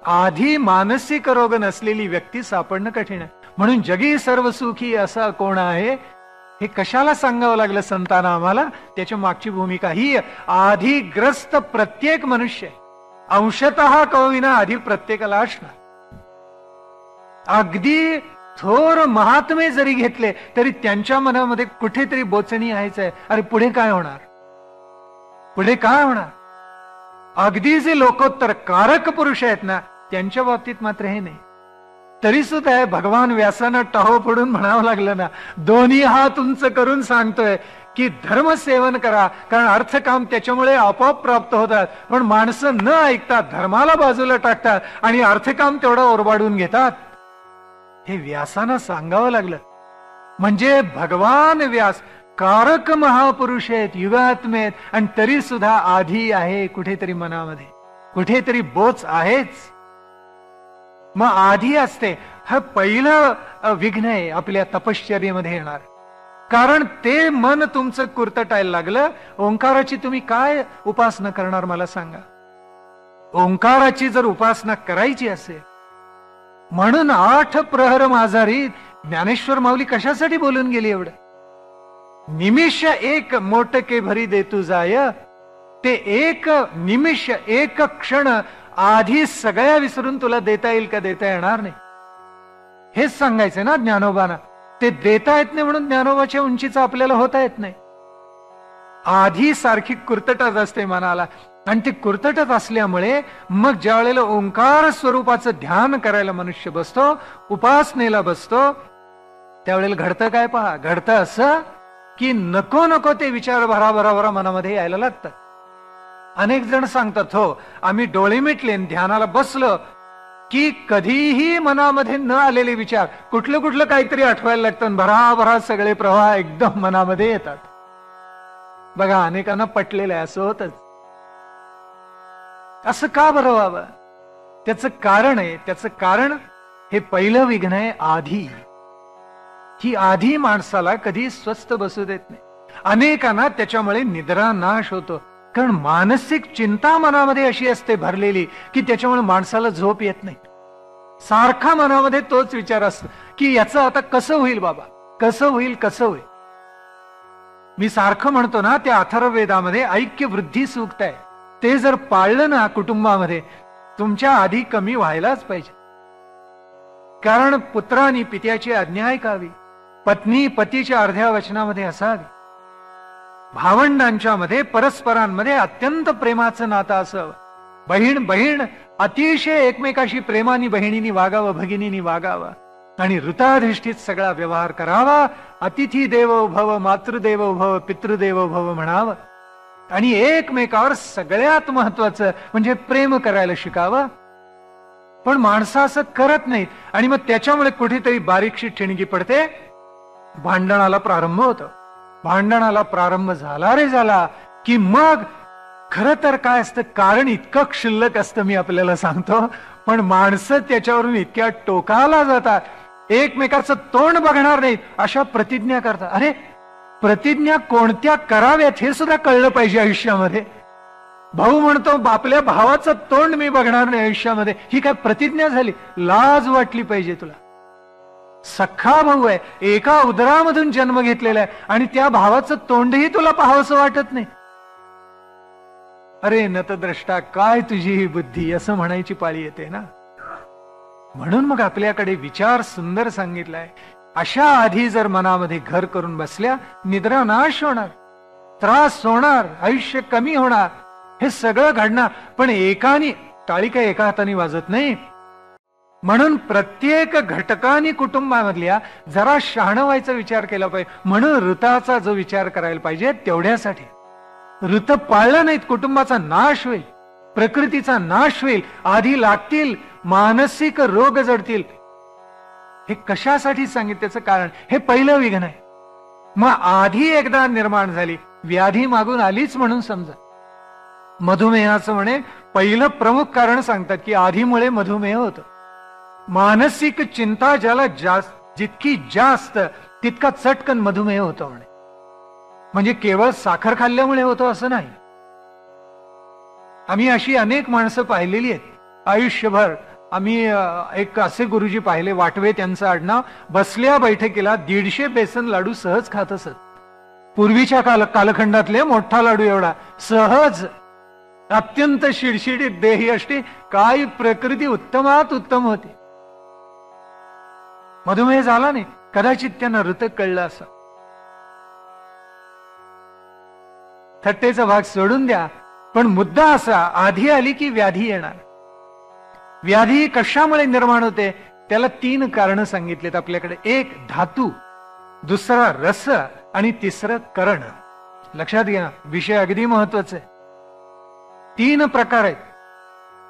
आधी मानसिक रोग नसलेली व्यक्ती सापडणं कठीण आहे. म्हणून जगी सर्व सुखी असा कोण आहे, हे कशाला सांगावं लागलं संतांना आम्हाला? त्याच्या मागची भूमिका ही, आधीग्रस्त प्रत्येक मनुष्य अंशतः कविना आधी प्रत्येकाला असणार. अगदी थोर महात्मे जरी घेतले तरी त्यांच्या मनामध्ये कुठेतरी बोचणी आहेच आहे. अरे पुढे काय होणार, पुढे काय होणार? अगदी जे लोकोत्तर कारक पुरुष आहेत ना, त्यांच्या बाबतीत मात्र हे नाही. तरी सुद्धा भगवान व्यासानं टाहो फोडून म्हणावं लागलं ना, दोन्ही हात उंच करून सांगतोय की धर्मसेवन करा, कारण अर्थकाम त्याच्यामुळे आपोआप प्राप्त होतात. पण माणसं न ऐकता धर्माला बाजूला टाकतात आणि अर्थकाम तेवढा ओरबाडून घेतात. हे व्यासानं सांगावं लागलं. म्हणजे भगवान व्यास कारक महापुरुष आहेत, युगात्मे आहेत, आणि तरी सुद्धा आधी आहे कुठेतरी मनामध्ये, कुठेतरी बोच आहेच. मग आधी असते, हा पहिलं विघ्न आहे आपल्या तपश्चर्येमध्ये येणार. कारण ते मन तुमचं कुरतटायला लागलं. ओंकाराची तुम्ही काय उपासना करणार मला सांगा? ओंकाराची जर उपासना करायची असेल, म्हणून 8 प्रहर माझारी ज्ञानेश्वर माऊली कशासाठी बोलून गेली एवढं? निमिष एक मोटके भरी देतू जाय, ते एक निमिष एक क्षण आधी सगळ्या विसरून तुला देता येईल का? देता येणार नाही. हेच सांगायचं ना ज्ञानोबाना. ते देता येत नाही म्हणून ज्ञानोबाच्या उंचीचं आपल्याला होता येत नाही. आधी सारखी कुरतटच असते मनाला, आणि ती कुरतटत असल्यामुळे मग ज्या वेळेला ओंकार स्वरूपाचं ध्यान करायला मनुष्य बसतो, उपासनेला बसतो, त्यावेळेला घडतं काय पहा. घडतं असं की नको नको ते विचार भराभरा मनामध्ये यायला लागतात. अनेक जण सांगतात, हो आम्ही डोळे मिटले ध्यानाला बसलो की कधीही मनामध्ये न आलेले विचार कुठलं कुठलं काहीतरी आठवायला लागतं, भराभरा सगळे प्रवाह एकदम मनामध्ये येतात. बघा अनेकांना पटलेलं आहे, असं होतच. असं का बरं व्हावं? त्याचं कारण आहे, त्याचं कारण हे पहिलं विघ्न आहे आधी. ही आधी माणसाला कधी स्वस्थ बसू देत नाही. अनेकांना त्याच्यामुळे निद्रा नाश होतो, कारण मानसिक चिंता मनामध्ये अशी असते भरलेली की त्याच्यामुळे माणसाला झोप येत नाही. सारखा मनामध्ये तोच विचार असतो की याचं आता कसं होईल बाबा, कसं होईल, कसं होईल. मी सारखं म्हणतो ना, त्या अथर्ववेदामध्ये ऐक्य वृद्धी सूक्त आहे. ते जर पाळलं ना कुटुंबामध्ये, तुमच्या आधी कमी व्हायलाच पाहिजे. कारण पुत्रांनी पित्याची आज्ञा ऐकावी, पत्नी पतीच्या अर्ध्या वचनामध्ये असावी, भावंडांच्या मध्ये परस्परांमध्ये अत्यंत प्रेमाचं नातं असावं. बहीण बहीण अतिशय एकमेकाशी प्रेमाने बहिणीनी वागावं, भगिनीनी वागावं, आणि ऋताधिष्ठित सगळा व्यवहार करावा. अतिथी देवो भव, मातृदेवो भव, पितृदेवो भव म्हणावं, आणि एकमेकावर सगळ्यात महत्वाचं म्हणजे प्रेम करायला शिकावं. पण माणसं असं करत नाहीत, आणि मग त्याच्यामुळे कुठेतरी बारीकशी ठिणगी पडते, भांडणाला प्रारंभ होतो. भांडणाला प्रारंभ झाला रे झाला की मग खरं तर काय असतं, कारण इतकं क्षुल्लक असतं, मी आपल्याला सांगतो, पण माणसं त्याच्यावरून इतक्या टोकाला जातात, एकमेकाचं तोंड बघणार नाहीत अशा प्रतिज्ञा करतात. अरे प्रतिज्ञा कोणत्या कराव्यात हे सुद्धा कळलं पाहिजे आयुष्यामध्ये. भाऊ म्हणतो आपल्या भावाचं तोंड मी बघणार नाही आयुष्यामध्ये, ही काय प्रतिज्ञा झाली? लाज वाटली पाहिजे तुला. सख्खा भाऊ आहे, एका उदरामधून जन्म घेतलेला आहे, आणि त्या भावाचं तोंडही तुला पाहावंसं वाटत नाही. अरे नतद्रष्टा, काय तुझी ही बुद्धी, असं म्हणायची पाळी येते ना. म्हणून मग आपल्याकडे विचार सुंदर सांगितलाय. अशा आधी जर मनामध्ये घर करून बसल्या, निद्रा नाश होणार, त्रास होणार, आयुष्य कमी होणार, हे सगळं घडणार. पण एकाने टाळी काय एका हाताने वाजत नाही. म्हणून प्रत्येक घटकाने कुटुंबामधल्या जरा शहाणं व्हायचा विचार केला पाहिजे. म्हणून ऋताचा जो विचार करायला पाहिजे तेवढ्यासाठी. ऋत पाळलं नाहीत कुटुंबाचा नाश होईल, प्रकृतीचा नाश होईल, आधी लागतील, मानसिक रोग जडतील. हे कशासाठी सांगितलं? त्याचं कारण हे पहिलं विघ्न आहे. मग आधी एकदा निर्माण झाली, व्याधी मागून आलीच म्हणून समजा. मधुमेहाचं म्हणे पहिलं प्रमुख कारण सांगतात की आधीमुळे मधुमेह होतं. मानसिक चिंता ज्याला जितकी जास्त तितका चटकन मधुमेह होतो म्हणे. म्हणजे केवळ साखर खाल्ल्यामुळे होतो असं नाही. आम्ही अशी अनेक माणसं पाहिलेली आहेत आयुष्यभर. आम्ही एक असे गुरुजी पाहिले, वाटवे त्यांचं आडनाव, बसल्या बैठकीला 150 बेसन लाडू सहज खात असत. पूर्वीच्या कालखंडातले मोठा लाडू एवढा सहज, अत्यंत शिडशिडीत देही अष्टी, काय प्रकृती उत्तमात उत्तम होती. मधुमेह झाला नाही, कदाचित त्यांना ऋतक कळलं असं. थट्टेचा भाग सोडून द्या, पण मुद्दा असा, आधी आली की व्याधी येणार. व्याधी कशामुळे निर्माण होते त्याला 3 कारणं सांगितलेत आपल्याकडे. एक धातू, दुसरा रस आणि तिसरं कर्ण. लक्षात घ्या, विषय अगदी महत्वाचा आहे. 3 प्रकार आहेत.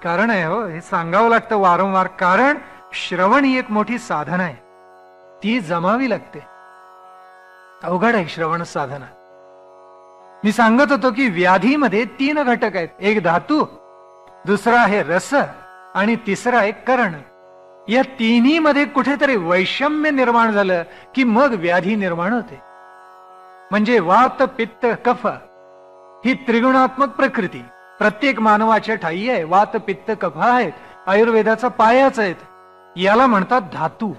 कारण आहे हो, हे सांगावं लागतं वारंवार. कारण श्रवण ही एक मोठी साधना आहे, ती जमावी लागते. अवघड आहे श्रवण साधना. मी सांगत होतो की व्याधीमध्ये 3 घटक आहेत. एक धातू, दुसरा आहे रस आणि तिसरा आहे कर्ण. या तिन्ही मध्ये कुठेतरी वैषम्य निर्माण झालं की मग व्याधी निर्माण होते. म्हणजे वात पित्त कफ ही त्रिगुणात्मक प्रकृती प्रत्येक मानवाच्या ठायी आहे. वात पित्त कफ आहेत, आयुर्वेदाचा पायाच आहेत. याला म्हणतात धातू.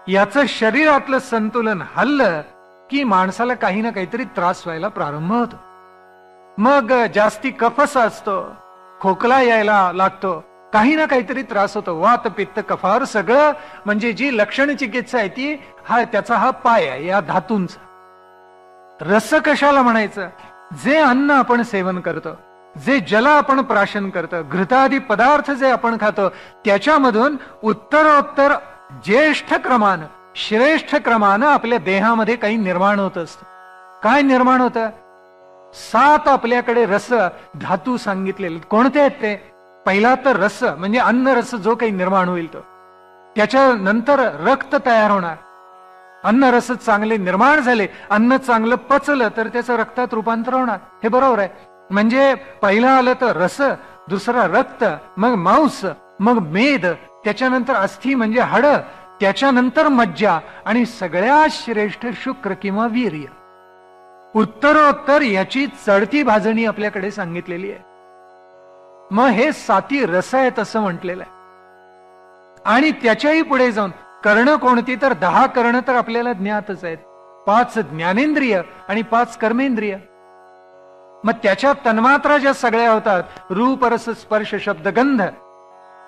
याचं शरीरातलं संतुलन हल्लं की माणसाला काही ना काहीतरी त्रास व्हायला प्रारंभ होतो. मग जास्ती कफसा असतो, खोकला यायला लागतो, काही ना काहीतरी त्रास होतो. वात पित्त कफावर सगळं म्हणजे जी लक्षण चिकित्सा आहे ती त्याचा हा पाय आहे या धातूंचा. रस कशाला म्हणायचं? जे अन्न आपण सेवन करतो, जे जल आपण प्राशन करतो, घृतादी पदार्थ जे आपण खातो, त्याच्यामधून उत्तरोत्तर ज्येष्ठ क्रमानं, श्रेष्ठ क्रमानं आपल्या देहामध्ये काही निर्माण होत असतं. काय निर्माण होतं? 7 आपल्याकडे रस धातू सांगितलेले. कोणते आहेत ते? पहिला तर रस म्हणजे अन्न रस जो काही निर्माण होईल तो. त्याच्यानंतर रक्त तयार होणार. अन्न रस चांगले निर्माण झाले, अन्न चांगलं पचलं तर त्याचं रक्तात रूपांतर होणार. हे बरोबर आहे. म्हणजे पहिलं आलं तर रस, दुसरा रक्त, मग मांस, मग मेद, त्याच्यानंतर अस्थि म्हणजे हाड, त्याच्यानंतर मज्जा आणि सगळ्यात श्रेष्ठ शुक्र किंवा वीर्य. उत्तरोत्तर याची चढती भाजणी आपल्याकडे सांगितलेली आहे. मग हे 7 रस आहेत असं म्हटलेलं आहे. आणि त्याच्याही पुढे जाऊन कर्ण कोणती? तर 10 कर्ण तर आपल्याला ज्ञातच आहेत. 5 ज्ञानेंद्रिय आणि 5 कर्मेंद्रिय. मग त्याच्या तन्मात्रा ज्या सगळ्या होतात, रूप रस स्पर्श शब्द गंध,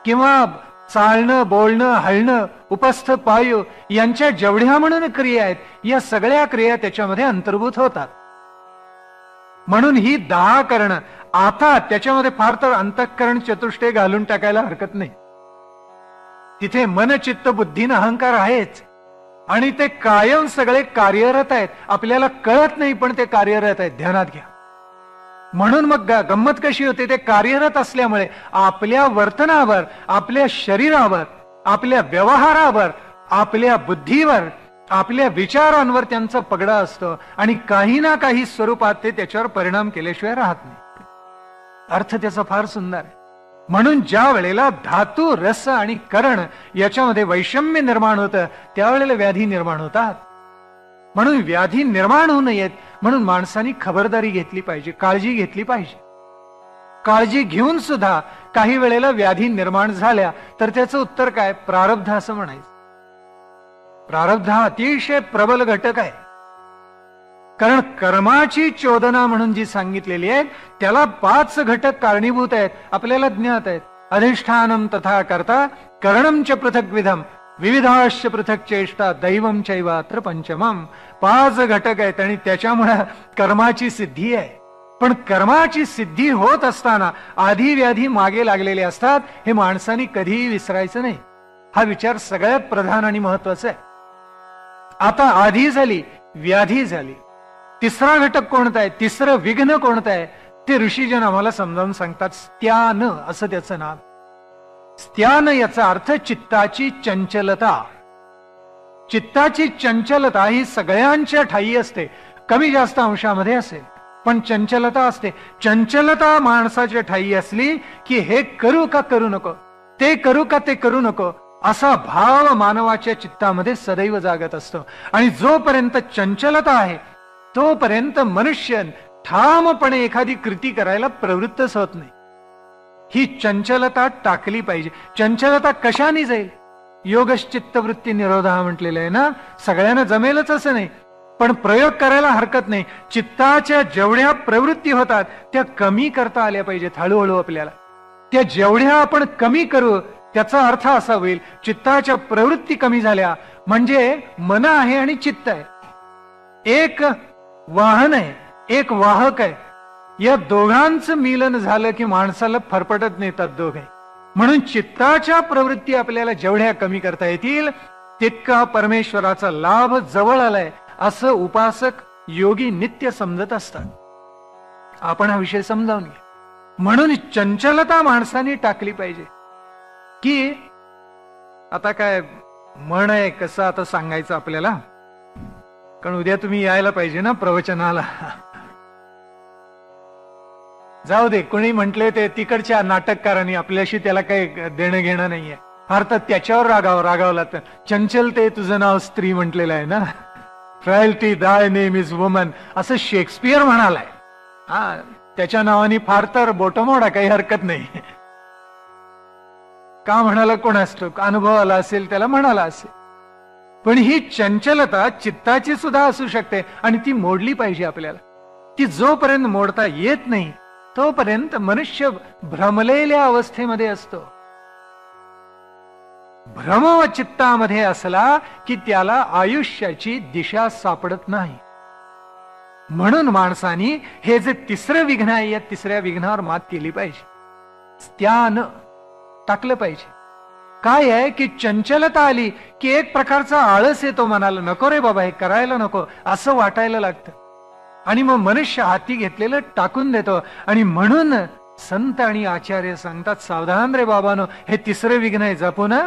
किंवा चालणं बोलणं हलणं उपस्थ पायू यांच्या जेवढ्या म्हणून क्रिया आहेत, या सगळ्या क्रिया त्याच्यामध्ये अंतर्भूत होतात. म्हणून ही 10 कर्ण. आता त्याच्यामध्ये फार तर अंतःकरण चतुष्टय घालून टाकायला हरकत नाही. तिथे मन चित्त बुद्धीन अहंकार आहेच आणि ते कायम सगळे कार्यरत आहेत. आपल्याला कळत नाही पण ते कार्यरत आहेत, ध्यानात घ्या. म्हणून मग गंमत कशी होते? ते कार्यरत असल्यामुळे आपल्या वर्तनावर, आपल्या शरीरावर, आपल्या व्यवहारावर, आपल्या बुद्धीवर, आपल्या विचारांवर त्यांचा पगडा असतो आणि काही ना काही स्वरूपात ते त्याच्यावर परिणाम केल्याशिवाय राहत नाही. अर्थ त्याचा फार सुंदर आहे. म्हणून ज्या वेळेला धातू रस आणि कर्ण याच्यामध्ये वैषम्य निर्माण होतं त्यावेळेला व्याधी निर्माण होतात. म्हणून व्याधी निर्माण होऊ नयेत म्हणून माणसांनी खबरदारी घेतली पाहिजे, काळजी घेतली पाहिजे. काळजी घेऊन सुद्धा काही वेळेला व्याधी निर्माण झाल्या तर त्याचं उत्तर काय? प्रारब्ध असं म्हणायचं. प्रारब्ध हा अतिशय प्रबल घटक आहे. कारण कर्माची चोदना म्हणून जी सांगितलेली आहे त्याला 5 घटक कारणीभूत आहेत, आपल्याला ज्ञात आहेत. अधिष्ठानम तथा कर्ता, करणम च पृथक विधम, विविधाश्च पृथक चेष्टा, दैवम चैवात्र पंचमम. 5 घटक आहेत आणि त्याच्यामुळे कर्माची सिद्धी आहे. पण कर्माची सिद्धी होत असताना आधी व्याधी मागे लागलेले असतात, हे माणसाने कधीही विसरायचं नाही. हा विचार सगळ्यात प्रधान आणि महत्वाचा आहे. आता आधी झाली, व्याधी झाली. तिसरा घटक कोणता आहे? तिसरं विघ्न कोणतं आहे? ते ऋषीजन आम्हाला समजावून सांगतात. स्त्यान असं त्याचं नाव. स्त्यान याचा अर्थ चित्ताची चंचलता. चित्ताची चंचलता ही सगळ्यांच्या ठायी असते, कमी जास्त अंशामध्ये असेल पण चंचलता असते. चंचलता माणसाच्या ठायी असली की हे करू का करू नको, ते करू का ते करू नको, असा भाव मानवाच्या चित्तामध्ये सदैव जागत असतो. आणि जोपर्यंत चंचलता आहे तोपर्यंत मनुष्य ठामपणे एखादी कृती करायला प्रवृत्तच होत नाही. ही चंचलता टाकली पाहिजे. चंचलता कशाने जाईल? योगश्चित्तवृत्ती निरोधा म्हटलेलं आहे ना. सगळ्यांना जमेलच असं नाही, पण प्रयोग करायला हरकत नाही. चित्ताच्या जेवढ्या प्रवृत्ती होतात त्या कमी करता आल्या पाहिजेत हळूहळू आपल्याला. त्या जेवढ्या आपण कमी करू त्याचा अर्थ असा होईल, चित्ताच्या प्रवृत्ती कमी झाल्या म्हणजे मन आहे आणि चित्त आहे, एक वाहन आहे, एक वाहक आहे. या दोघांचं मिलन झालं की माणसाला फरफटत नेतात दोघे. म्हणून चित्ताच्या प्रवृत्ती आपल्याला जेवढ्या कमी करता येतील तितका परमेश्वराचा लाभ जवळ आलाय असं उपासक योगी नित्य समजत असतात. आपण हा विषय समजावून घ्या. म्हणून चंचलता माणसाने टाकली पाहिजे. की आता काय म्हण आहे, कसं आता सांगायचं आपल्याला, कारण उद्या तुम्ही यायला पाहिजे ना प्रवचनाला. जाऊ दे, कोणी म्हटले ते तिकडच्या नाटककारांनी, आपल्याशी त्याला काही देणं घेणं नाहीये. अर्थात त्याच्यावर रागावला तर चंचलते तुझं नाव स्त्री म्हटलेलं आहे ना. फ्रायल्टी दाय नेम इज वुमन असं शेक्सपियर म्हणालाय. हा, त्याच्या नावाने फार तर बोटमोडा, काही हरकत नाही. का म्हणाला कोण असतो, अनुभव आला असेल त्याला म्हणाला असेल. पण ही चंचलता चित्ताची सुद्धा असू शकते आणि ती मोडली पाहिजे आपल्याला. ती जोपर्यंत मोडता येत नाही तोपर्यंत मनुष्य भ्रमलेल्या अवस्थेमध्ये असतो. भ्रम चित्तामध्ये असला की त्याला आयुष्याची दिशा सापडत नाही. म्हणून माणसानी हे जे तिसरं विघ्न आहे या तिसऱ्या विघ्नावर मात केली पाहिजे. त्यानं टाकलं पाहिजे. काय आहे की चंचलता आली की एक प्रकारचा आळस येतो मनाला, नको रे बाबा हे करायला नको असं वाटायला लागतं. आणि मग मनुष्य हाती घेतलेलं टाकून देतो. आणि म्हणून संत आणि आचार्य सांगतात, सावधान रे बाबानो, हे तिसरं विघ्न आहे, जपू ना.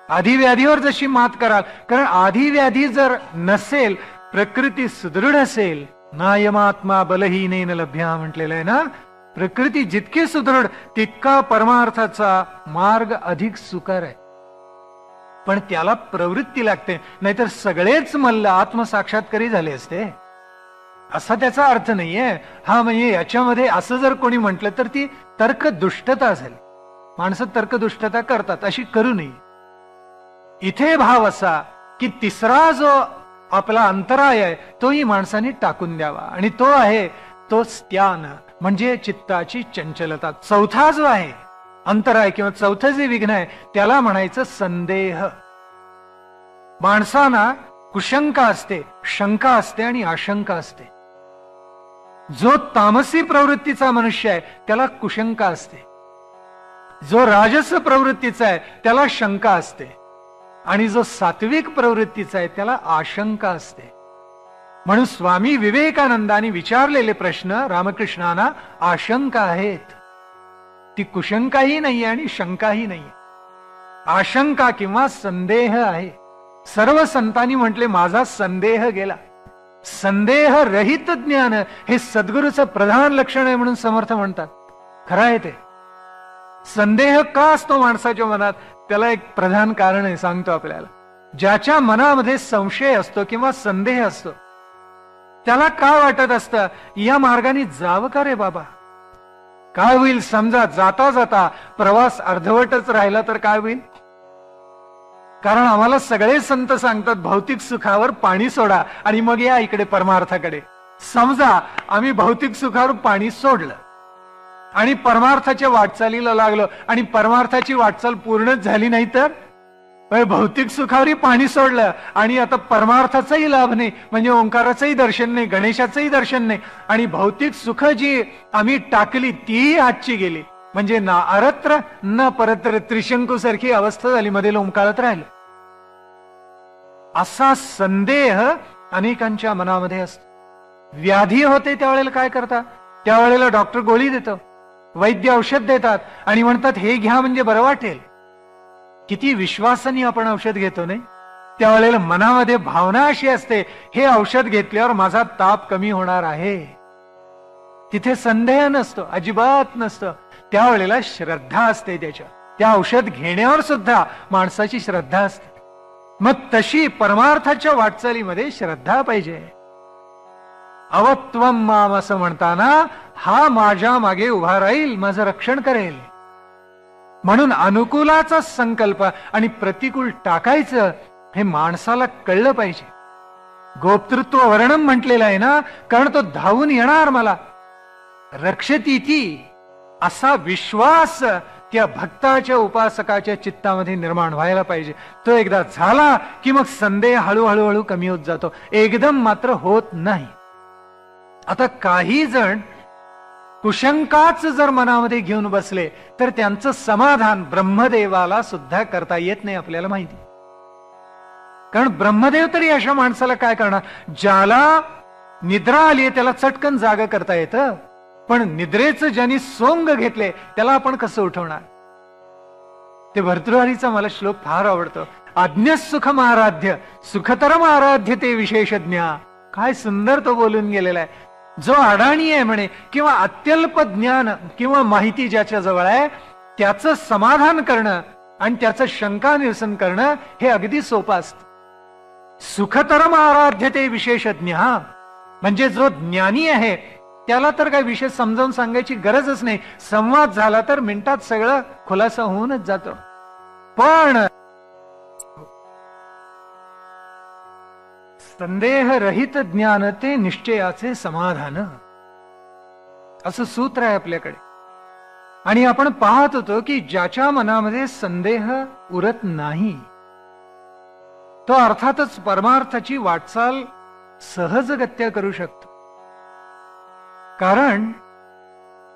आधिव्याधीवर जशी मात कराल, कारण आधिव्याधी जर नसेल, प्रकृती सुदृढ असेल, नायमात्मा बलहीनेन लभ्या म्हटलेलं आहे ना. प्रकृती जितकी सुदृढ तितका परमार्थाचा मार्ग अधिक सुकर आहे. पण त्याला प्रवृत्ती लागते, नाहीतर सगळेच मल्ल आत्मसाक्षात्कारी झाले असते असा त्याचा अर्थ नाहीये. हा, म्हणजे याच्यामध्ये असं जर कोणी म्हटलं तर ती तर्कदुष्टता झाली. माणसं तर्कदुष्टता करतात, अशी करू नये. इथे भाव असा की तिसरा जो आपला अंतराय आहे तोही माणसाने टाकून द्यावा. आणि तो आहे तो स्त्यान, म्हणजे चित्ताची चंचलता. चौथा जो आहे अंतराय किंवा चौथं जे विघ्न आहे त्याला म्हणायचं संदेह. माणसांना कुशंका असते, शंका असते आणि आशंका असते. जो तामसी प्रवृत्तीचा मनुष्य आहे त्याला कुशंका असते, जो राजस प्रवृत्तीचा आहे त्याला शंका असते, आणि जो सात्विक प्रवृत्तीचा आहे त्याला आशंका असते. म्हणून स्वामी विवेकानंदांनी विचारलेले प्रश्न रामकृष्णांना आशंका आहेत. ती कुशंकाही नाहीये आणि शंकाही नाहीये, आशंका किंवा संदेह आहे. सर्व संतांनी म्हटले माझा संदेह गेला. संदेह रहित ज्ञान हे सद्गुरूचं प्रधान लक्षण आहे म्हणून समर्थ म्हणतात. खरं आहे ते. संदेह का असतो माणसाच्या मनात, त्याला एक प्रधान कारण आहे, सांगतो आपल्याला. ज्याच्या मनामध्ये संशय असतो किंवा संदेह असतो त्याला काय वाटत असतं, या मार्गाने जावं का रे बाबा, काय होईल समजा जाता जाता प्रवास अर्धवटच राहिला तर काय होईल. कारण आम्हाला सगळे संत सांगतात भौतिक सुखावर पाणी सोडा आणि मग या इकडे परमार्थाकडे. समजा आम्ही भौतिक सुखावर पाणी सोडलं आणि परमार्थाच्या वाटचालीला लागलो आणि परमार्थाची वाटचाल पूर्णच झाली नाही तर भौतिक सुखावरही पाणी सोडलं आणि आता परमार्थाचाही लाभ नाही, म्हणजे ओंकाराचंही दर्शन नाही, गणेशाचंही दर्शन नाही, आणि भौतिक सुख जी आम्ही टाकली तीही आजची गेली. म्हणजे ना अरत्र न परत्र, त्रिशंकू सारखी अवस्था झाली, मध्ये लोंबकाळत राहिलं. असा संदेह अनेकांच्या मनामध्ये असतो. व्याधी होते त्यावेळेला काय करता, त्यावेळेला डॉक्टर गोळी देतो, वैद्य औषध देतात आणि म्हणतात हे घ्या म्हणजे बरं वाटेल. किती विश्वासाने आपण औषध घेतो नाही. त्यावेळेला मनामध्ये भावना अशी असते हे औषध घेतल्यावर माझा ताप कमी होणार आहे. तिथे संदेह नसतो, अजिबात नसतो. त्यावेळेला श्रद्धा असते त्याच्या. त्या औषध घेण्यावर सुद्धा माणसाची श्रद्धा असते. मग तशी परमार्थाच्या वाटचालीमध्ये श्रद्धा पाहिजे. अवत्वम माम असं म्हणताना हा माझ्या मागे उभा राहील, माझं रक्षण करेल. म्हणून अनुकूलाचा संकल्प आणि प्रतिकूल टाकायचं हे माणसाला कळलं पाहिजे. गोप्तृत्व वर्णन म्हटलेलं आहे ना, कारण तो धावून येणार मला रक्षतीती असा विश्वास त्या भक्ताच्या उपासकाच्या चित्तामध्ये निर्माण व्हायला पाहिजे. तो एकदा झाला की मग संदेह हळूहळू कमी होत जातो, एकदम मात्र होत नाही. आता काही जण कुशंकाच जर मनामध्ये घेऊन बसले तर त्यांचं समाधान ब्रह्मदेवाला सुद्धा करता येत नाही, आपल्याला माहिती. कारण ब्रह्मदेव तरी अशा माणसाला काय करणार, ज्याला निद्रा आली त्याला चटकन जाग करता येतं, पण निद्रेचं ज्यांनी सोंग घेतले त्याला आपण कसं उठवणार. ते भर्तृहरीचा मला श्लोक फार आवडतो. आज्ञ सुखम आराध्य सुखतरम आराध्य ते विशेषज्ञा. काय सुंदर तो बोलून गेलेला आहे. जो अडाणी आहे म्हणे किंवा अत्यल्प ज्ञान किंवा माहिती ज्याच्या जवळ आहे त्याचं समाधान करणं आणि त्याचं शंका निरसन करणं हे अगदी सोपं असतं. सुखतरम आराध्य ते विशेषज्ञ. म्हणजे जो ज्ञानी आहे त्याला तर काही विषय समजावून सांगायची गरजच नाही. संवाद झाला तर मिनिटात सगळं खुलासा होऊनच जातो. पण संदेह रहित ज्ञान ते निश्चयाचे समाधान असं सूत्र आहे आपल्याकडे. आणि आपण पाहत होतो की ज्याच्या मनामध्ये संदेह उरत नाही तो अर्थातच परमार्थाची वाटचाल सहजगत्या करू शकतो. कारण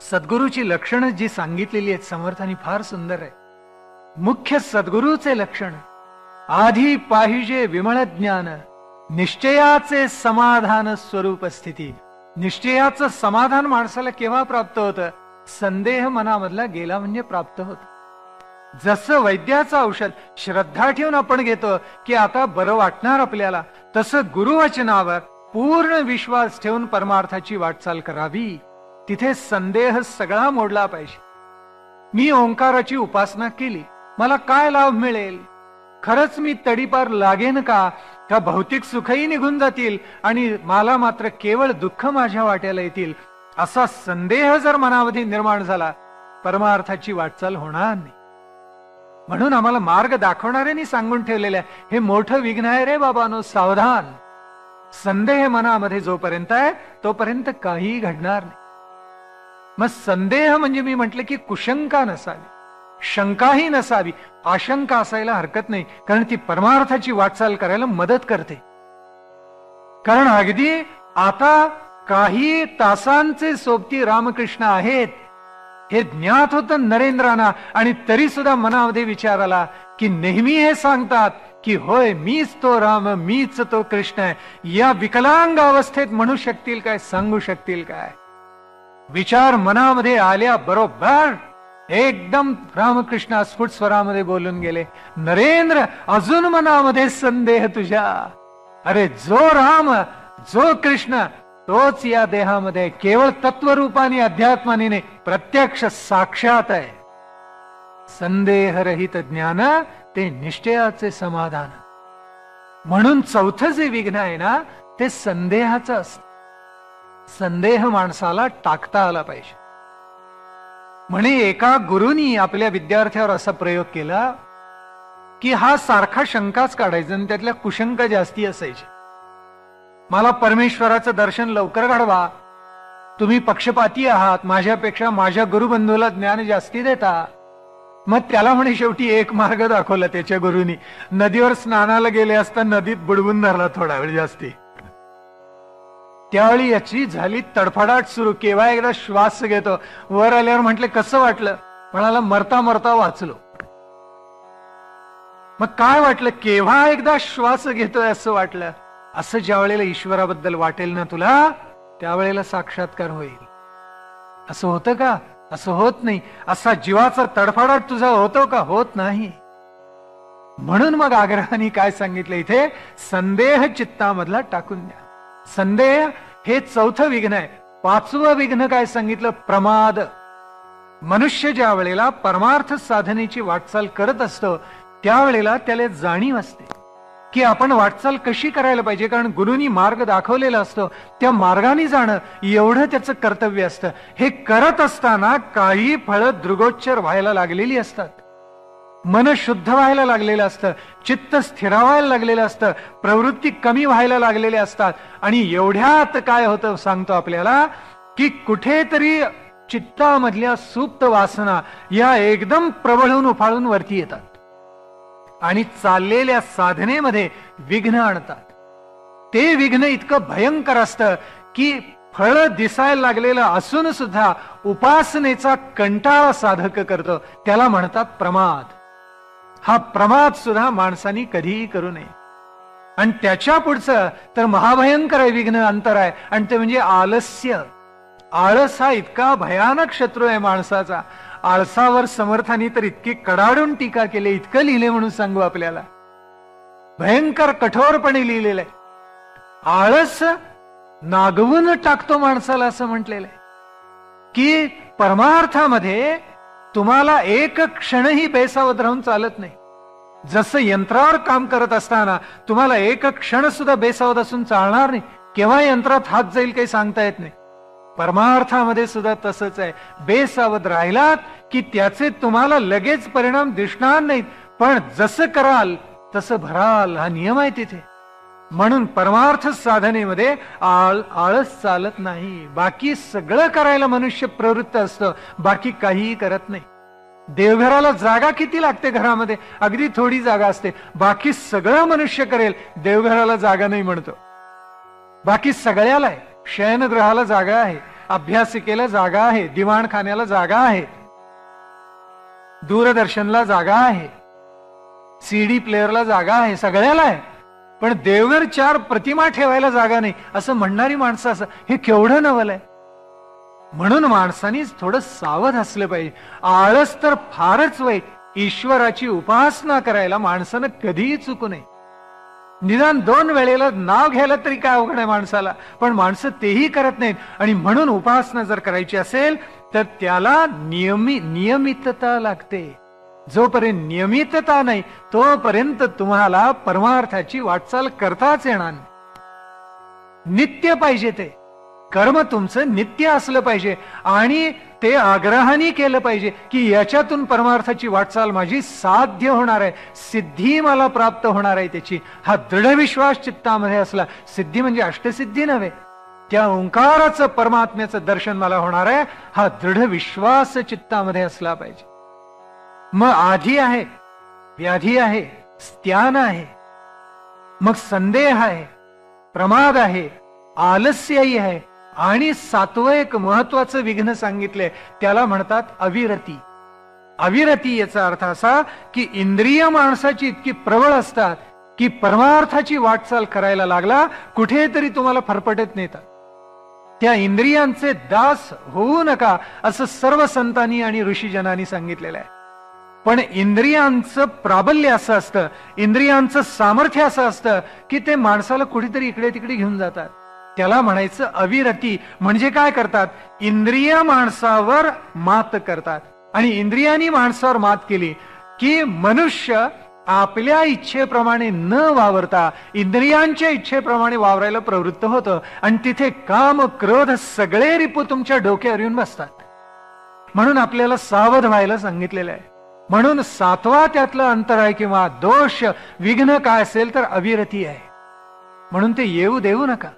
सद्गुरूची लक्षणं जी सांगितलेली आहेत समर्थांनी फार सुंदर आहे. मुख्य सद्गुरूचे लक्षण आधी पाहिजे विमळ ज्ञान, निश्चयाचे समाधान स्वरूप स्थिती. निश्चयाचं समाधान माणसाला केव्हा प्राप्त होतं, संदेह मनामधला गेला म्हणजे प्राप्त होत. जसं वैद्याचं औषध श्रद्धा ठेवून आपण घेतो की आता बरं वाटणार आपल्याला, तसं गुरुवचनावर पूर्ण विश्वास ठेवून परमार्थाची वाटचाल करावी. तिथे संदेह सगळा मोडला पाहिजे. मी ओंकाराची उपासना केली, मला काय लाभ मिळेल, खरंच मी तडीपार लागेन का भौतिक सुखही निघून जातील आणि मला मात्र केवळ दुःख माझ्या वाट्याला येतील, असा संदेह जर मनामध्ये निर्माण झाला परमार्थाची वाटचाल होणार नाही. म्हणून आम्हाला मार्ग दाखवणाऱ्यांनी सांगून ठेवलेलं आहे, हे मोठं विघ्न आहे रे बाबांनो, सावधान. संदेह मनामध्ये जोपर्यंत आहे तोपर्यंत काहीही घडणार नाही. मग संदेह म्हणजे मी म्हटलं की कुशंका नसावी, शंकाही नसावी, आशंका असायला हरकत नाही, कारण ती परमार्थाची वाटचाल करायला मदत करते. कारण अगदी आता काही तासांचे सोबती रामकृष्ण आहेत हे ज्ञात होतं नरेंद्रांना, आणि तरी सुद्धा मनामध्ये विचार आला की नेहमी हे सांगतात की होय मीच तो राम, मीच तो कृष्ण आहे. या विकलांग अवस्थेत म्हणू शकतील काय, सांगू शकतील काय. विचार मनामध्ये आल्या बरोबर एकदम रामकृष्ण स्फुट स्वरामध्ये बोलून गेले, नरेंद्र अजून मनामध्ये संदेह तुझ्या. अरे जो राम जो कृष्ण तोच या देहामध्ये केवळ तत्वरूपाने अध्यात्माने नाही, प्रत्यक्ष साक्षात आहे. संदेह रहित ज्ञान ते निश्चयाचे समाधान. म्हणून चौथं जे विघ्न आहे ना ते संदेहाचं असतं. संदेह माणसाला टाकता आला पाहिजे. म्हणे एका गुरुनी आपल्या विद्यार्थ्यावर असा प्रयोग केला की हा सारखा शंकाच काढायचा आणि त्यातल्या कुशंका जास्ती असायच्या. मला परमेश्वराचं दर्शन लवकर घडवा, तुम्ही पक्षपाती आहात, माझ्यापेक्षा माझ्या गुरुबंधूला ज्ञान जास्ती देता. मग त्याला म्हणे शेवटी एक मार्ग दाखवला त्याच्या गुरुनी. नदीवर स्नानाला गेले असता नदीत बुडवून धरला थोडा वेळ जास्ती. त्यावेळी याची झाली तडफडाट सुरू. केव्हा एकदा श्वास घेतो, वर आल्यावर म्हटले कसं वाटलं, म्हणाला मरता मरता वाचलो. मग काय वाटलं, केव्हा एकदा श्वास घेतोय असं वाटलं. असं ज्या वेळेला ईश्वराबद्दल वाटेल ना तुला त्यावेळेला साक्षात्कार होईल. असं होतं का, असं होत नाही. असा जीवाचा तडफडाट तुझा होतो का, होत नाही. म्हणून मग आग्रहाने काय सांगितलं इथे, संदेह चित्तामधला टाकून द्या. संदेह हे चौथं विघ्न आहे. पाचवं विघ्न काय सांगितलं, प्रमाद. मनुष्य ज्या वेळेला परमार्थ साधनेची वाटचाल करत असतो त्यावेळेला त्याला जाणीव असते की आपण वाटचाल कशी करायला पाहिजे, कारण गुरुनी मार्ग दाखवलेला असतो, त्या मार्गाने जाणं एवढं त्याचं कर्तव्य असतं. हे करत असताना काही फळं दृगोच्चर व्हायला लागलेली असतात, मन शुद्ध व्हायला लागलेलं असतं, चित्त स्थिरावायला लागलेलं असतं, प्रवृत्ती कमी व्हायला लागलेल्या असतात. आणि एवढ्यात काय होतं सांगतो आपल्याला की कुठेतरी चित्तामधल्या सुप्त वासना या एकदम प्रबळून उफाळून वरती येतात आणि चाललेल्या साधनेमध्ये विघ्न आणतात. ते विघ्न इतकं भयंकर असतं की फळ दिसायला लागलेलं असून सुद्धा उपासनेचा कंटाळा साधक करतो. त्याला म्हणतात प्रमाद. हा प्रमाद सुद्धा माणसानी कधीही करू नये. आणि त्याच्या पुढचं तर महाभयंकर आहे विघ्न अंतर आहे, आणि ते म्हणजे आलस्य. आळस हा इतका भयानक शत्रू आहे माणसाचा. आळसावर समर्थांनी तर इतकी कडाडून टीका केली, इतकं लिहिले म्हणून सांगू आपल्याला, भयंकर कठोरपणे लिहिलेलं आहे. आळस नागवून टाकतो माणसाला असं म्हटलेलं आहे की परमार्थामध्ये तुम्हाला एक क्षणही बेसावध राहून चालत नाही. जसं यंत्रावर काम करत असताना तुम्हाला एक क्षण सुद्धा बेसावध असून चालणार नाही. केव्हा यंत्रात हात जाईल काही सांगता येत नाही. परमार्थामध्ये सुद्धा तसंच आहे. बेसावध राहिलात की त्याचे तुम्हाला लगेच परिणाम दिसणार नाहीत, पण जसं कराल तसं भराल, हा नियम आहे तिथे. म्हणून परमार्थ साधनेमध्ये आळस चालत नाही. बाकी सगळं करायला मनुष्य प्रवृत्त असतं, बाकी काहीही करत नाही. देवघराला जागा किती लागते घरामध्ये? अगदी थोडी जागा असते. बाकी सगळं मनुष्य करेल, देवघराला जागा नाही म्हणतो. बाकी सगळ्याला आहे. शयनगृहाला जागा आहे, अभ्यासिकेला जागा आहे, दिवाणखान्याला जागा आहे, दूरदर्शनला जागा आहे, सीडी प्लेअरला जागा आहे, सगळ्याला आहे. पण देवघर 4 प्रतिमा ठेवायला जागा नाही असं म्हणणारी माणसं असं, हे केवढं नवल आहे. म्हणून माणसांनी थोडं सावध असलं पाहिजे. आळस तर फारच वाईट. ईश्वराची उपासना करायला माणसानं कधीही चुकू नये. निदान 2 वेळेला नाव घ्यायला तरी काय अवघड आहे माणसाला, पण माणसं तेही करत नाहीत. आणि म्हणून उपासना जर करायची असेल तर त्याला नियमितता लागते. जोपर्यंत नियमितता नाही तोपर्यंत तुम्हाला परमार्थाची वाटचाल करताच येणार नाही. नित्य पाहिजे ते कर्म, तुमचं नित्य असलं पाहिजे आणि ते आग्रहाने केलं पाहिजे की याच्यातून परमार्थाची वाटचाल माझी साध्य होणार आहे, सिद्धी मला प्राप्त होणार आहे त्याची. हा दृढ विश्वास चित्तामध्ये असला, सिद्धी म्हणजे अष्टसिद्धी नव्हे, त्या ओंकाराचं परमात्म्याचं दर्शन मला होणार आहे, हा दृढ विश्वास चित्तामध्ये असला पाहिजे. मग आधी आहे, व्याधी आहे, स्त्यान आहे, मग संदेह आहे, प्रमाद आहे, आलस्यही आहे, आणि 7वं एक महत्वाचं विघ्न सांगितले, त्याला म्हणतात अविरती. अविरती याचा अर्थ असा की इंद्रिय माणसाची इतकी प्रबळ असतात की परमार्थाची वाटचाल करायला लागला कुठेतरी तुम्हाला फरफटत नेतात. त्या इंद्रियांचे दास होऊ नका असं सर्व संतांनी आणि ऋषीजनांनी सांगितलेलं आहे. पण इंद्रियांचं प्राबल्य असं असतं, इंद्रियांचं सामर्थ्य असं असतं की ते माणसाला कुठेतरी इकडे तिकडे घेऊन जातात. त्याला म्हणायचं अविरती. म्हणजे काय करतात? इंद्रिय माणसावर मात करतात. आणि इंद्रियांनी माणसावर मात केली की मनुष्य आपल्या इच्छेप्रमाणे न वावरता इंद्रियांच्या इच्छेप्रमाणे वावरायला प्रवृत्त होतं. आणि तिथे काम क्रोध सगळे रिपू तुमच्या डोक्यावर येऊन बसतात. म्हणून आपल्याला सावध व्हायला सांगितलेलं आहे. म्हणून 7वा त्यातलं अंतर आहे किंवा दोष विघ्न काय असेल तर अविरती आहे. म्हणून ते येऊ देऊ नका.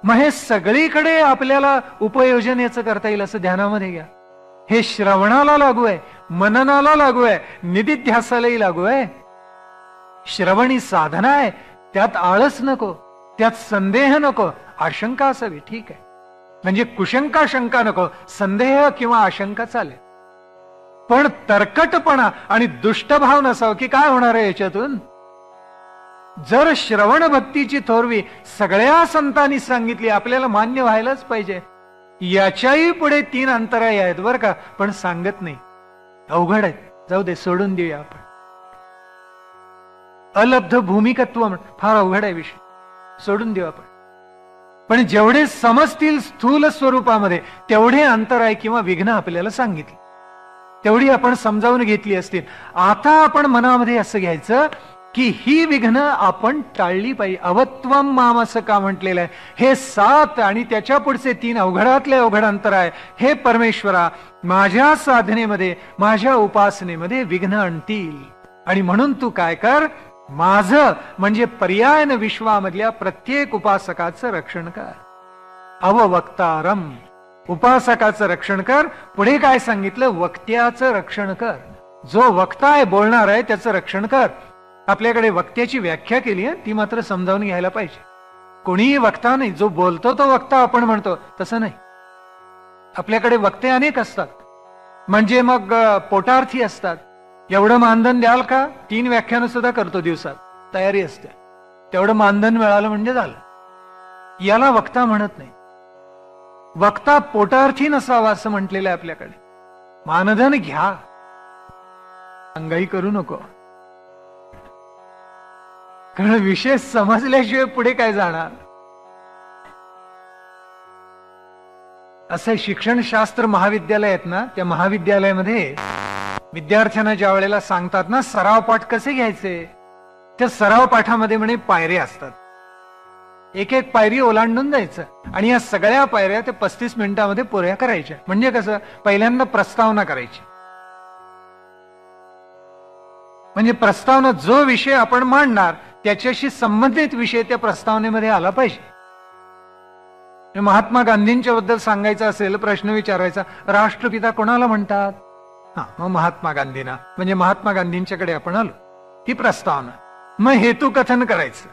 मग हे सगळीकडे आपल्याला उपयोजनेचं करता येईल असं ध्यानामध्ये घ्या. हे श्रवणाला लागू आहे, मननाला लागू आहे, निदिध्यासालाही लागू आहे. श्रवणी साधना आहे, त्यात आळस नको, त्यात संदेह नको, आशंका असावी, ठीक आहे. म्हणजे कुशंका शंका नको, संदेह किंवा आशंका चालेल. पण तरकटपणा आणि दुष्टभाव नसावं की काय होणार आहे याच्यातून. जर श्रवण भक्तीची थोरवी सगळ्या संतांनी सांगितली, आपल्याला मान्य व्हायलाच पाहिजे. याच्याही पुढे 3 अंतराई आहेत बरं का, पण सांगत नाही, अवघड आहेत, जाऊ दे, सोडून देऊया आपण. अलब्ध भूमिकत्व फार अवघड आहे विषय, सोडून देऊ आपण. पण जेवढे समजतील स्थूल स्वरूपामध्ये तेवढे अंतराय किंवा विघ्न आपल्याला सांगितले. तेवढी आपण समजावून घेतली असतील. आता आपण मनामध्ये असं घ्यायचं की ही विघ्न आपण टाळली पाहिजे. अवत्वम माम असं का म्हटलेलं आहे? हे 7 आणि त्याच्या पुढचे 3 अवघडातले अवघड अंतर आहे. हे परमेश्वरा, माझ्या साधनेमध्ये, माझ्या उपासनेमध्ये विघ्न आणतील. आणि म्हणून तू काय कर, माझं म्हणजे पर्यायन विश्वामधल्या प्रत्येक उपासकाचं रक्षण कर. अववक्तारम, उपासकाचं रक्षण कर. पुढे काय सांगितलं? वक्त्याचं रक्षण कर. जो वक्ता आहे, बोलणार आहे, त्याचं रक्षण कर. आपल्याकडे वक्त्याची व्याख्या केली आहे, ती मात्र समजावून घ्यायला पाहिजे. कोणीही वक्ता नाही, जो बोलतो तो वक्ता आपण म्हणतो, तसं नाही. आपल्याकडे वक्ते अनेक असतात. म्हणजे मग पोटार्थी असतात. एवढं मानधन द्याल का? 3 व्याख्यानं सुद्धा करतो दिवसात, तयारी असते. तेवढं मानधन मिळालं म्हणजे झालं. याला वक्ता म्हणत नाही. वक्ता पोटार्थी नसावा असं म्हटलेलं आहे आपल्याकडे. मानधन घ्या, अंगाई करू नको. कारण विषय समजल्याशिवाय पुढे काय जाणार. असं शिक्षणशास्त्र महाविद्यालय आहेत ना, त्या महाविद्यालयामध्ये विद्यार्थ्यांना ज्या वेळेला सांगतात ना सराव पाठ कसे घ्यायचे, त्या सराव पाठामध्ये म्हणे पायऱ्या असतात. एक एक पायरी ओलांडून जायचं आणि या सगळ्या पायऱ्या ते 35 मिनिटांमध्ये पुऱ्या करायच्या. म्हणजे कसं, पहिल्यांदा प्रस्तावना करायची. म्हणजे प्रस्तावना, जो विषय आपण मांडणार त्याच्याशी संबंधित विषय त्या प्रस्तावनेमध्ये आला पाहिजे. महात्मा गांधींच्या बद्दल सांगायचं असेल, प्रश्न विचारायचा, राष्ट्रपिता कोणाला म्हणतात? मग महात्मा गांधींना, म्हणजे महात्मा गांधींच्याकडे आपण आलो. ही प्रस्तावना. मग हेतुकथन करायचं.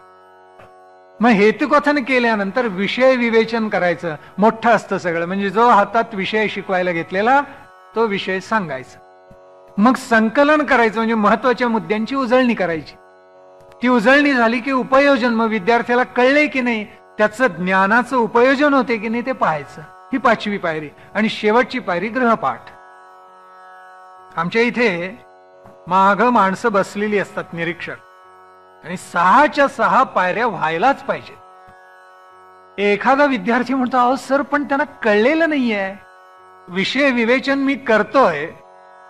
मग हेतुकथन केल्यानंतर विषय विवेचन करायचं. मोठं असतं सगळं, म्हणजे जो हातात विषय शिकवायला घेतलेला तो विषय सांगायचा. मग संकलन करायचं, म्हणजे महत्वाच्या मुद्द्यांची उजळणी करायची. ती उजळणी झाली की उपयोजन. मग विद्यार्थ्याला कळले की नाही, त्याचं ज्ञानाचं उपयोजन होते की नाही ते पाहायचं. ही 5वी पायरी. आणि शेवटची पायरी गृहपाठ. आमच्या इथे माग माणसं बसलेली असतात, निरीक्षक, आणि 6च्या 6 पायऱ्या व्हायलाच पाहिजे. एखादा विद्यार्थी म्हणतो, अहो सर पण त्यांना कळलेलं नाहीये, विषय विवेचन मी करतोय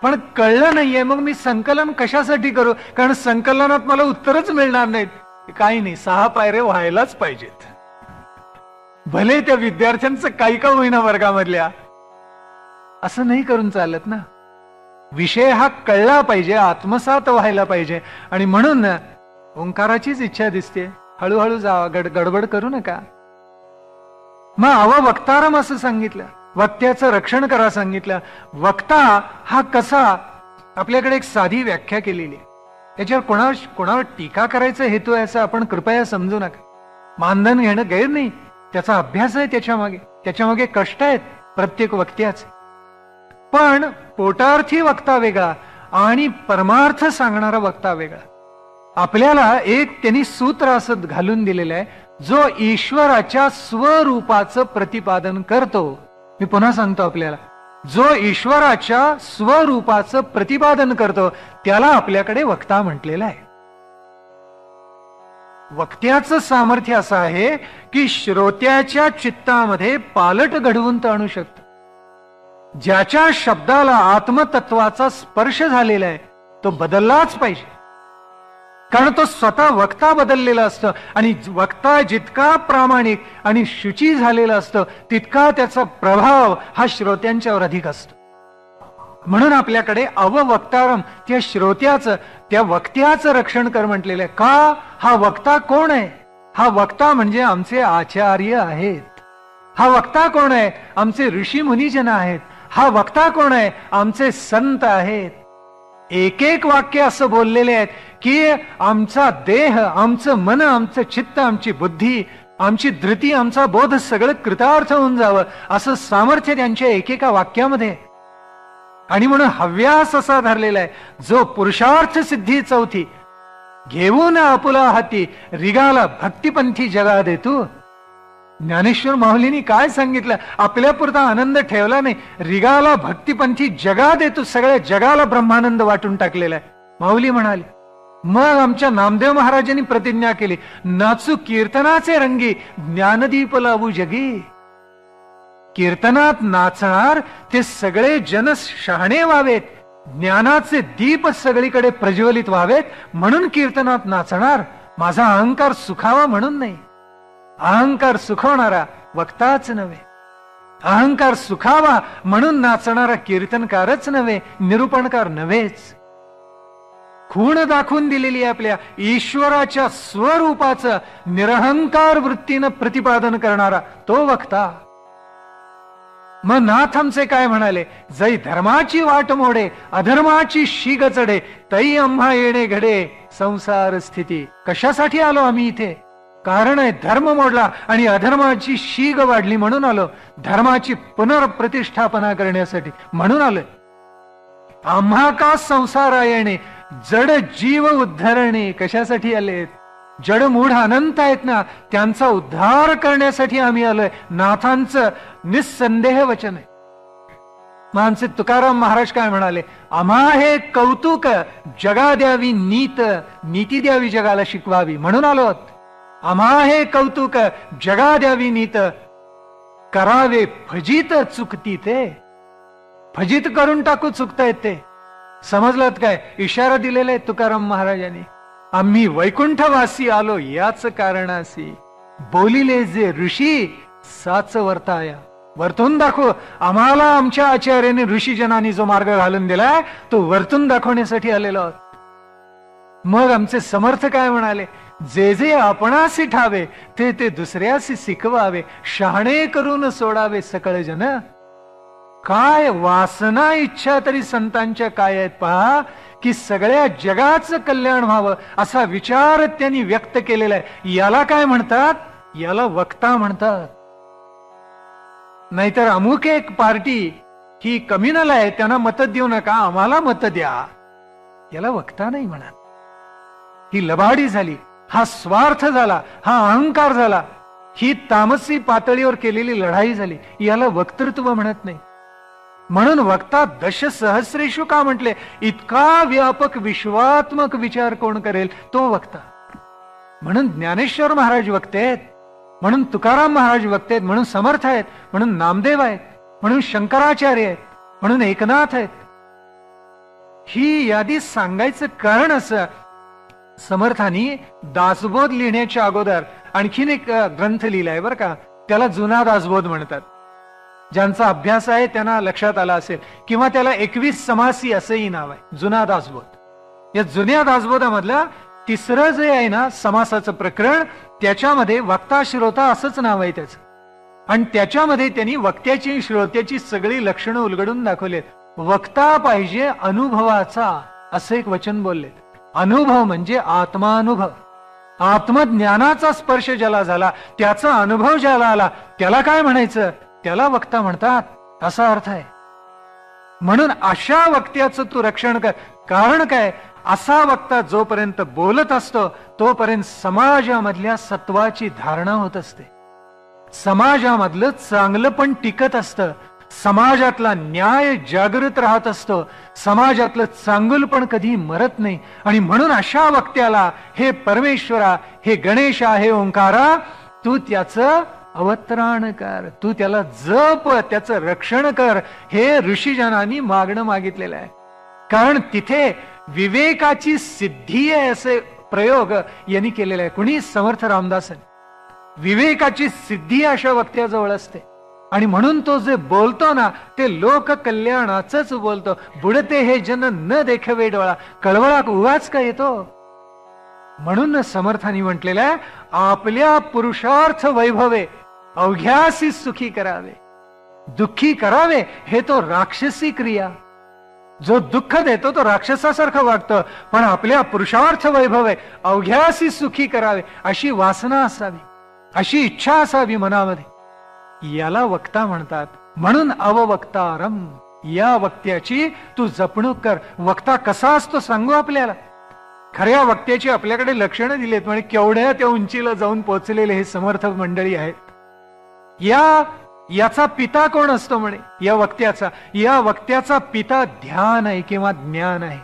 पण कळलं नाहीये, मग मी संकलन कशासाठी करू? कारण संकलनात मला उत्तरच मिळणार नाहीत. काही नाही, 6 पायऱ्या व्हायलाच पाहिजेत. भले त्या विद्यार्थ्यांचं काही का होईना वर्गामधल्या, असं नाही करून चालत ना. विषय हा कळला पाहिजे, आत्मसात व्हायला पाहिजे. आणि म्हणून ओंकाराचीच इच्छा दिसते, हळूहळू जावा, गडबड करू नका. मग अववक्तारम असं सांगितलं, वक्त्याचं रक्षण करा सांगितलं. वक्ता हा कसा, आपल्याकडे एक साधी व्याख्या केलेली आहे. त्याच्यावर कोणावर टीका करायचा हेतू आहे असं आपण कृपया समजू नका. मानधन घेणं गैर नाही, त्याचा अभ्यास आहे त्याच्यामागे कष्ट आहेत प्रत्येक वक्त्याचे. पण पोटार्थी वक्ता वेगळा आणि परमार्थ सांगणारा वक्ता वेगळा. आपल्याला एक त्यांनी सूत्र असं घालून दिलेलं आहे, जो ईश्वराच्या स्वरूपाचं प्रतिपादन करतो. मी पुन्हा सांगतो आपल्याला, जो ईश्वराच्या स्वरूपाचं प्रतिपादन करतो त्याला आपल्याकडे वक्ता म्हटलेलं आहे. वक्त्याचं सामर्थ्य असं आहे की श्रोत्याच्या चित्तामध्ये पालट घडवून तो आणू शकतो. ज्याच्या शब्दाला आत्मतत्वाचा स्पर्श झालेला आहे तो बदललाच पाहिजे, कारण तो स्वतः वक्ता बदललेला असतो. आणि वक्ता जितका प्रामाणिक आणि शुची झालेला असतो तितका त्याचा प्रभाव हा श्रोत्यांच्यावर अधिक असतो. म्हणून आपल्याकडे अववक्तारम, त्या श्रोत्याचं, त्या वक्त्याचं रक्षण कर म्हटलेलं आहे. का? हा वक्ता कोण आहे? हा वक्ता म्हणजे आमचे आचार्य आहेत. हा वक्ता कोण आहे? आमचे ऋषी मुनिजन आहेत. हा वक्ता कोण आहे? आमचे संत आहेत. एक एक वाक्य असं बोललेले आहेत की आमचा देह, आमचं मन, आमचं चित्त, आमची बुद्धी, आमची धृती, आमचा बोध सगळं कृतार्थ होऊन जावं असं सामर्थ्य त्यांच्या एकेका वाक्यामध्ये. आणि म्हणून हव्यास असा धरलेला आहे, जो पुरुषार्थ सिद्धी 4थी घेऊन आपुला हाती रिगाला भक्तिपंथी जगा देतो. ज्ञानेश्वर माऊलींनी काय सांगितलं? आपल्यापुरता आनंद ठेवला नाही, रिगाला भक्तिपंथी जगा देतो. सगळ्या जगाला ब्रह्मानंद वाटून टाकलेला आहे. माऊली म्हणाली. मग आमच्या नामदेव महाराजांनी प्रतिज्ञा केली, नाचू कीर्तनाचे रंगी ज्ञानदीप लावू जगी. कीर्तनात नाचणार ते सगळे जन शहाणे व्हावेत, ज्ञानाचे दीप सगळीकडे प्रज्वलित व्हावेत म्हणून कीर्तनात नाचणार, माझा अहंकार सुखावा म्हणून नाही. अहंकार सुखवणारा वक्ताच नव्हे, अहंकार सुखावा म्हणून नाचणारा कीर्तनकारच नव्हे, निरूपणकार नव्हेच. खूण दाखवून दिलेली आपल्या ईश्वराच्या स्वरूपाचं निरहंकार वृत्तीनं प्रतिपादन करणारा तो वक्ता. मग नाथ आमचे काय म्हणाले, जै धर्माची वाट मोडे अधर्माची शीग चढे, तई आम्हा येणे घडे संसार स्थिती. कशासाठी आलो आम्ही इथे? कारण आहे धर्म मोडला आणि अधर्माची शीग वाढली म्हणून आलो. धर्माची पुनर्प्रतिष्ठापना करण्यासाठी म्हणून आलोय. आम्हा का संसार येणे जड जीव उद्धरणे. कशासाठी आलेत? जड मूढ अनंत आहेत ना, त्यांचा उद्धार करण्यासाठी आम्ही आलोय. नाथांचं निस्संदेह वचन आहे. मानसे तुकाराम महाराज काय म्हणाले, आम्हा हे कौतुक जगा द्यावी नीत, नीती द्यावी जगाला शिकवावी म्हणून आलोत. आम्हा हे कौतुक जगा द्यावी नीत, करावे फजित चुकती ते. फजित करून टाकू चुकतायत ते. समजलात काय? इशारा दिलेला आहे तुकाराम महाराजांनी. आम्ही वैकुंठवासी आलो याच कारणासी, बोलिले जे ऋषी साच वर्ताया. वर्तून दाखव. आम्हाला आमच्या आचार्याने ऋषीजनांनी जो मार्ग घालून दिलाय तो वर्तून दाखवण्यासाठी आलेलो आहोत. मग आमचे समर्थ काय म्हणाले, जे जे आपणासी ठावे ते ते दुसऱ्यासी शिकवावे, शहाणे करून सोडावे सकळ जन. काय वासना इच्छा तरी संतांच्या काय आहेत पहा, की सगळ्या जगाचं कल्याण व्हावं असा विचार त्यांनी व्यक्त केलेला आहे. याला काय म्हणतात? याला वक्ता म्हणतात. नाहीतर अमुक एक पार्टी ही कम्युनल आहे, त्यांना मत देऊ नका, आम्हाला मत द्या, याला वक्ता नाही म्हणत. ही लबाडी झाली, हा स्वार्थ झाला, हा अहंकार झाला, ही तामसी पातळीवर केलेली लढाई झाली. याला वक्तृत्व म्हणत नाही. म्हणून वक्ता दश सहस्रेषु का म्हटले? इतका व्यापक विश्वात्मक विचार कोण करेल तो वक्ता. म्हणून ज्ञानेश्वर महाराज वक्ते आहेत, म्हणून तुकाराम महाराज वक्ते आहेत, म्हणून समर्थ आहेत, म्हणून नामदेव आहेत, म्हणून शंकराचार्य आहेत, म्हणून एकनाथ आहेत. ही यादी सांगायचं कारण असं, समर्थांनी दासबोध लिहिण्याच्या अगोदर आणखीन एक ग्रंथ लिहिलाय बरं का, त्याला जुना दासबोध म्हणतात. ज्यांचा अभ्यास आहे त्यांना लक्षात आला असेल, किंवा त्याला 21 समासी असंही नाव आहे, जुना दासबोध. या जुन्या दासबोधामधलं तिसरं जे आहे ना समासाचं प्रकरण, त्याच्यामध्ये वक्ता श्रोता असंच नाव आहे त्याचं. आणि त्याच्यामध्ये त्यांनी वक्त्याची श्रोत्याची सगळी लक्षणं उलगडून दाखवलेत. वक्ता पाहिजे अनुभवाचा असं एक वचन बोललेत. अनुभव म्हणजे आत्मानुभव. आत्मज्ञानाचा स्पर्श ज्याला झाला, त्याचा अनुभव ज्याला आला, त्याला काय म्हणायचं? त्याला वक्ता म्हणतात, असा अर्थ आहे. म्हणून अशा वक्त्याचं तू रक्षण कर. कारण काय? असा वक्ता जोपर्यंत बोलत असतो तोपर्यंत समाजामधल्या सत्वाची धारणा होत असते, समाजामधलं चांगलं पण टिकत असतं, समाजातला न्याय जागृत राहत असतो, समाजातलं चांगुल पण कधी मरत नाही. आणि म्हणून अशा वक्त्याला हे परमेश्वरा, हे गणेशा, हे ओंकारा, तू त्याचं अवतरण कर, तू त्याला जप, त्याचं रक्षण कर, हे ऋषीजनांनी मागणं मागितलेलं आहे. कारण तिथे विवेकाची सिद्धी आहे असे प्रयोग यांनी केलेला आहे. कुणी? समर्थ रामदासांनी. विवेकाची सिद्धी अशा वक्त्याजवळ असते. आणि म्हणून तो जे बोलतो ना ते लोक कल्याणाचंच बोलतो. बुडते हे जन न देखवे डोळा, कळवळा उगाच का येतो. म्हणून समर्थांनी म्हटलेलं आहे, आपल्या पुरुषार्थ वैभवे अवघ्यासी सुखी करावे, दुःखी करावे हे तो राक्षसी क्रिया. जो दुःख देतो तो राक्षसासारखं वागतो, पण आपल्या पुरुषार्थ वैभवे अवघ्यासी सुखी करावे अशी वासना असावी, अशी इच्छा असावी मनामध्ये. याला वक्ता म्हणतात. म्हणून अववक्तारम, या वक्त्याची तू जपणूक कर. वक्ता कसा असतो सांगू आपल्याला. खऱ्या वक्त्याची आपल्याकडे लक्षणं दिलेत. म्हणजे केवढ्या त्या उंचीला जाऊन पोहोचलेले हे समर्थ मंडळी आहेत. याचा पिता कोण असतो म्हणे? या वक्त्याचा पिता ध्यान आहे किंवा ज्ञान आहे.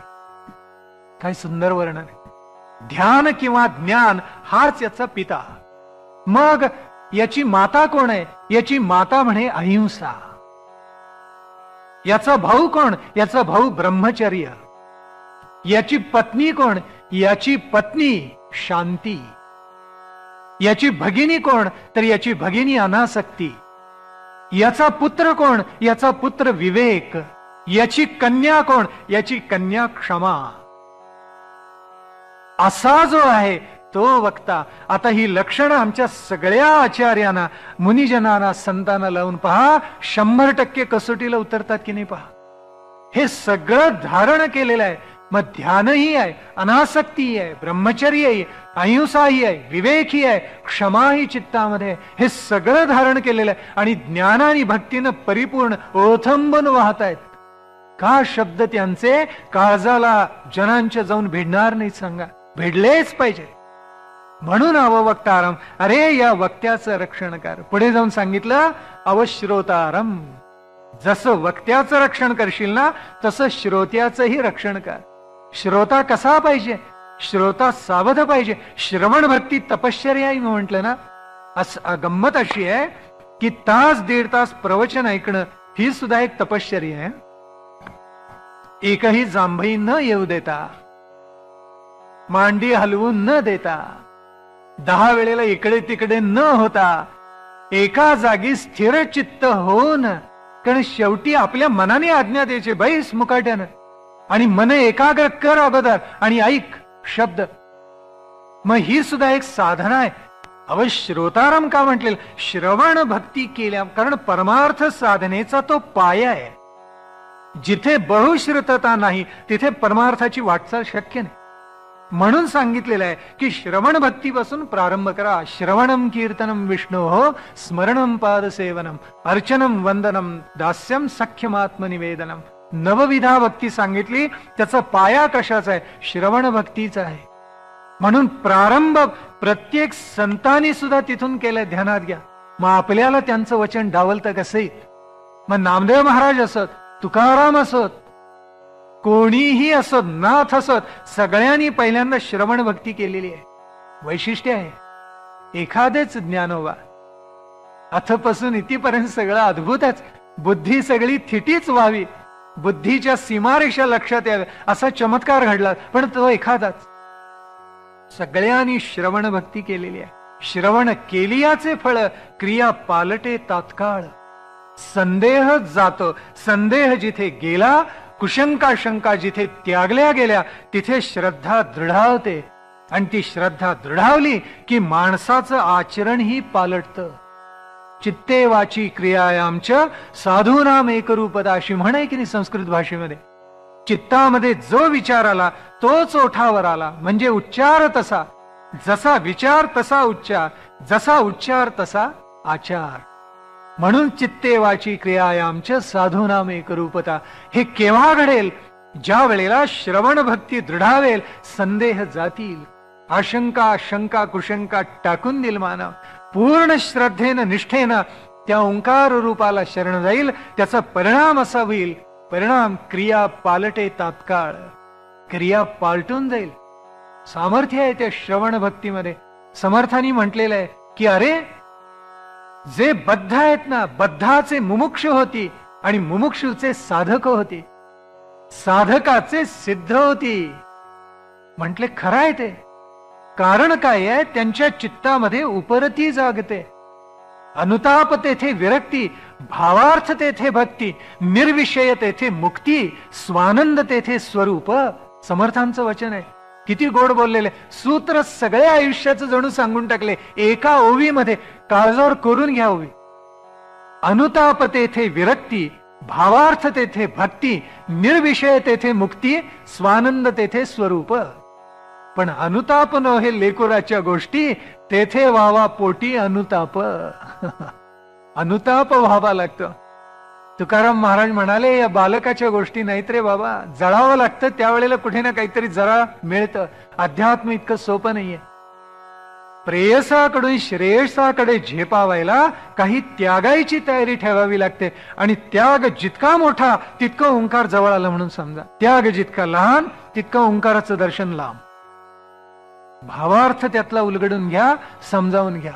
काय सुंदर वर्णन आहे. ध्यान किंवा ज्ञान हाच याचा पिता. मग याची माता कोण आहे? याची माता म्हणे अहिंसा. याचा भाऊ कोण? याचा भाऊ ब्रह्मचर्य. याची पत्नी कोण? याची पत्नी शांती. याची भगिनी कोण? तर याची भगिनी अनासक्ती. याचा पुत्र कोण? याचा पुत्र विवेक. याची कन्या कोण? याची कन्या क्षमा. असा जो आहे तो वक्ता. आता ही लक्षणं आमच्या सगळ्या आचार्यांना, मुनिजनांना, संतांना लावून पहा, 100% कसोटीला उतरतात की नाही पहा. हे सगळं धारण केलेलं आहे. मग ध्यानही आहे, अनासक्तीही आहे, ब्रह्मचर्यही, अहिंसाही आहे, विवेकही आहे, क्षमाही चित्तामध्ये. हे सगळं धारण केलेलं आहे आणि ज्ञान आणि भक्तीनं परिपूर्ण ओथंबून वाहत आहेत. का शब्द त्यांचे काळजाला जनांच्या जाऊन भिडणार नाही? सांगा, भिडलेच पाहिजे. म्हणून अववक्तारम, अरे या वक्त्याचं रक्षण कर. पुढे जाऊन सांगितलं अवश्रोतारम, जसं वक्त्याचं रक्षण करशील ना तसं श्रोत्याचंही रक्षण कर. श्रोता कसा पाहिजे? श्रोता सावध पाहिजे. श्रवण भक्ती तपश्चर्या म्हटलं ना. गंमत अशी आहे की तास 1.5 तास प्रवचन ऐकणं ही सुद्धा एक तपश्चर्या आहे. एकही जांभई न येऊ देता, मांडी हलवून न देता, 10 वेळेला इकडे तिकडे न होता, एका जागी स्थिर चित्त होऊन. कारण शेवटी आपल्या मनाने आज्ञा द्यायची बैस मुकाट्यानं, आणि मन एकाग्र कर अगोदर आणि ऐक शब्द. मग ही सुद्धा एक साधना आहे. अवश्रोतारम का म्हटलेलं? श्रवण भक्ती केल्या, कारण परमार्थ साधनेचा तो पाया आहे. जिथे बहुश्रुतता नाही तिथे परमार्थाची वाटचाल शक्य नाही. म्हणून सांगितलेलं आहे की श्रवण भक्तीपासून प्रारंभ करा. श्रवणम कीर्तनम विष्णो हो, स्मरणम पादसेवनम, अर्चनम वंदनम, दास्यम सख्यमात्मनिवेदनम. नवविधा भक्ती सांगितली. त्याचा पाया कशाचा आहे? श्रवण भक्तीचा आहे. म्हणून प्रारंभ प्रत्येक संतांनी सुद्धा तिथून केलंय. ध्यानात घ्या. मग आपल्याला त्यांचं वचन डावलतं कसंही. मग नामदेव महाराज असत, तुकाराम असत, कोणीही असत, नाथ असत, सगळ्यांनी पहिल्यांदा श्रवण भक्ती केलेली आहे. वैशिष्ट्य आहे. एखादेच ज्ञानोबा अथपासून इतिपर्यंत सगळं अद्भुतच. बुद्धी सगळी थिटीच व्हावी, बुद्धीच्या सीमारेषा लक्षात याव्या, असा चमत्कार घडला. पण तो एखादाच. सगळ्यांनी श्रवण भक्ती केलेली आहे. श्रवण केलियाचे फळ, क्रिया पालटे तात्काळ. संदेह जातो. संदेह जिथे गेला, कुशंका शंका जिथे त्यागल्या गेल्या, तिथे श्रद्धा दृढावते. आणि ती श्रद्धा दृढावली की माणसाचं आचरणही पालटतं. चित्ते वाची क्रियायामच साधूनाम एकरूपदा, अशी म्हण आहे की नाही संस्कृत भाषेमध्ये. चित्तामध्ये जो विचार आला तोच ओठावर आला. म्हणजे उच्चार तसा, जसा विचार तसा उच्चार, जसा उच्चार तसा आचार. म्हणून चित्ते वाची क्रियायामच साधूनाम एकरूपता. हे केव्हा घडेल? ज्या वेळेला श्रवण भक्ती दृढावेल, संदेह जातील, आशंका शंका कुशंका टाकून देईल मानव. पूर्ण श्रद्धेनं निष्ठेनं त्या ओंकार रूपाला शरण जाईल. त्याचा परिणाम असा होईल, परिणाम क्रिया पालटे तात्काळ. क्रिया पालटून जाईल. सामर्थ्य आहे त्या श्रवण भक्तीमध्ये. समर्थांनी म्हटलेलं आहे की अरे जे बद्ध आहेत ना, बद्धाचे मुमुक्षु होती आणि मुमुक्षुचे साधक होती, साधकाचे सिद्ध होती. म्हटले खरं आहे ते. कारण काय आहे? त्यांच्या चित्तामध्ये उपरती जागते. अनुताप तेथे विरक्ती, भावार्थ तेथे भक्ती, निर्विषय तेथे मुक्ती, स्वानंद तेथे स्वरूप. समर्थांचं वचन आहे. किती गोड बोललेले. सूत्र सगळ्या आयुष्याचं जणू सांगून टाकले एका ओवीमध्ये. काळजावर करून घ्या ओवी. अनुताप तेथे विरक्ती, भावार्थ तेथे भक्ती, निर्विषय तेथे मुक्ती, स्वानंद तेथे स्वरूप. पण अनुताप न हे लेकुराच्या गोष्टी, तेथे व्हावा पोटी अनुताप. अनुताप व्हावा लागतं. तुकाराम महाराज म्हणाले या बालकाच्या गोष्टी नाहीत रे बाबा, जळावं लागतं. त्यावेळेला कुठे ना काहीतरी जरा मिळतं. अध्यात्म इतकं सोपं नाहीये. प्रेयसाकडून श्रेयसाकडे झेपावायला काही त्यागायची तयारी ठेवावी लागते. आणि त्याग जितका मोठा तितकं ओंकार जवळ आलं म्हणून समजा. त्याग जितका लहान तितकं ओंकाराचं दर्शन लांब. भावार्थ त्यातला उलगडून घ्या, समजावून घ्या.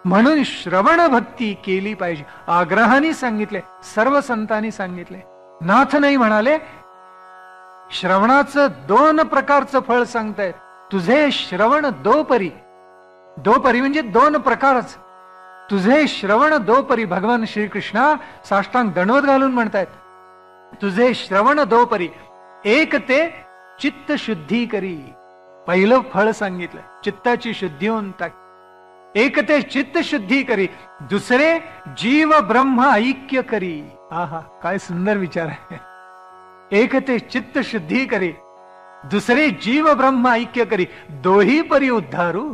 म्हणून श्रवण भक्ती केली पाहिजे. आग्रहाने सांगितले, सर्व संतांनी सांगितले. नाथ नाही म्हणाले, श्रवणाचं 2 प्रकारचं फळ सांगतायत. तुझे श्रवण दोपरी, दोपरी म्हणजे 2 प्रकारच. तुझे श्रवण दोपरी, भगवान श्रीकृष्ण साष्टांग दंडवत घालून म्हणतायत, तुझे श्रवण दोपरी. एक ते चित्त शुद्धी करी, पहिलं फळ सांगितलं, चित्ताची शुद्धी होऊन टाक. एक ते चित्त शुद्धी करी, दुसरे जीव ब्रह्म ऐक्य करी. आहा, काय सुंदर विचार आहे. एक ते चित्त शुद्धी करी, दुसरे जीव ब्रह्म ऐक्य करी, दोही परी उद्धारू.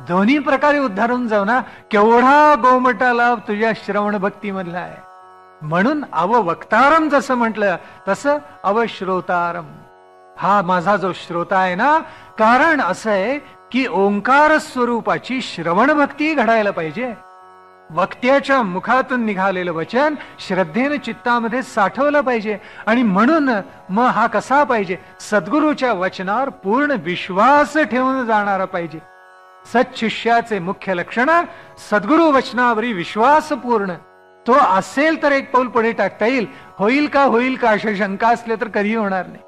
दोन्ही प्रकारे उद्धारून जाऊ ना. केवढा गोमटा लाभ तुझ्या श्रवण भक्ती मधला आहे. म्हणून अववक्तारम जसं म्हटलं तसं अवश्रोतारम. हा माझा जो श्रोता आहे ना, कारण असं आहे की ओंकार स्वरूपाची श्रवण भक्ती घडायला पाहिजे. वक्त्याच्या मुखातून निघालेलं वचन श्रद्धेनं चित्तामध्ये साठवलं पाहिजे. आणि म्हणून मग हा कसा पाहिजे, सद्गुरूच्या वचनावर पूर्ण विश्वास ठेवून जाणारा पाहिजे. सत्शिष्याचे मुख्य लक्षण सद्गुरु वचनावरी विश्वास पूर्ण. तो असेल तर एक पाऊल पुढे टाकता येईल. होईल का होईल का अशा शंका असल्या तर कधी होणार नाही.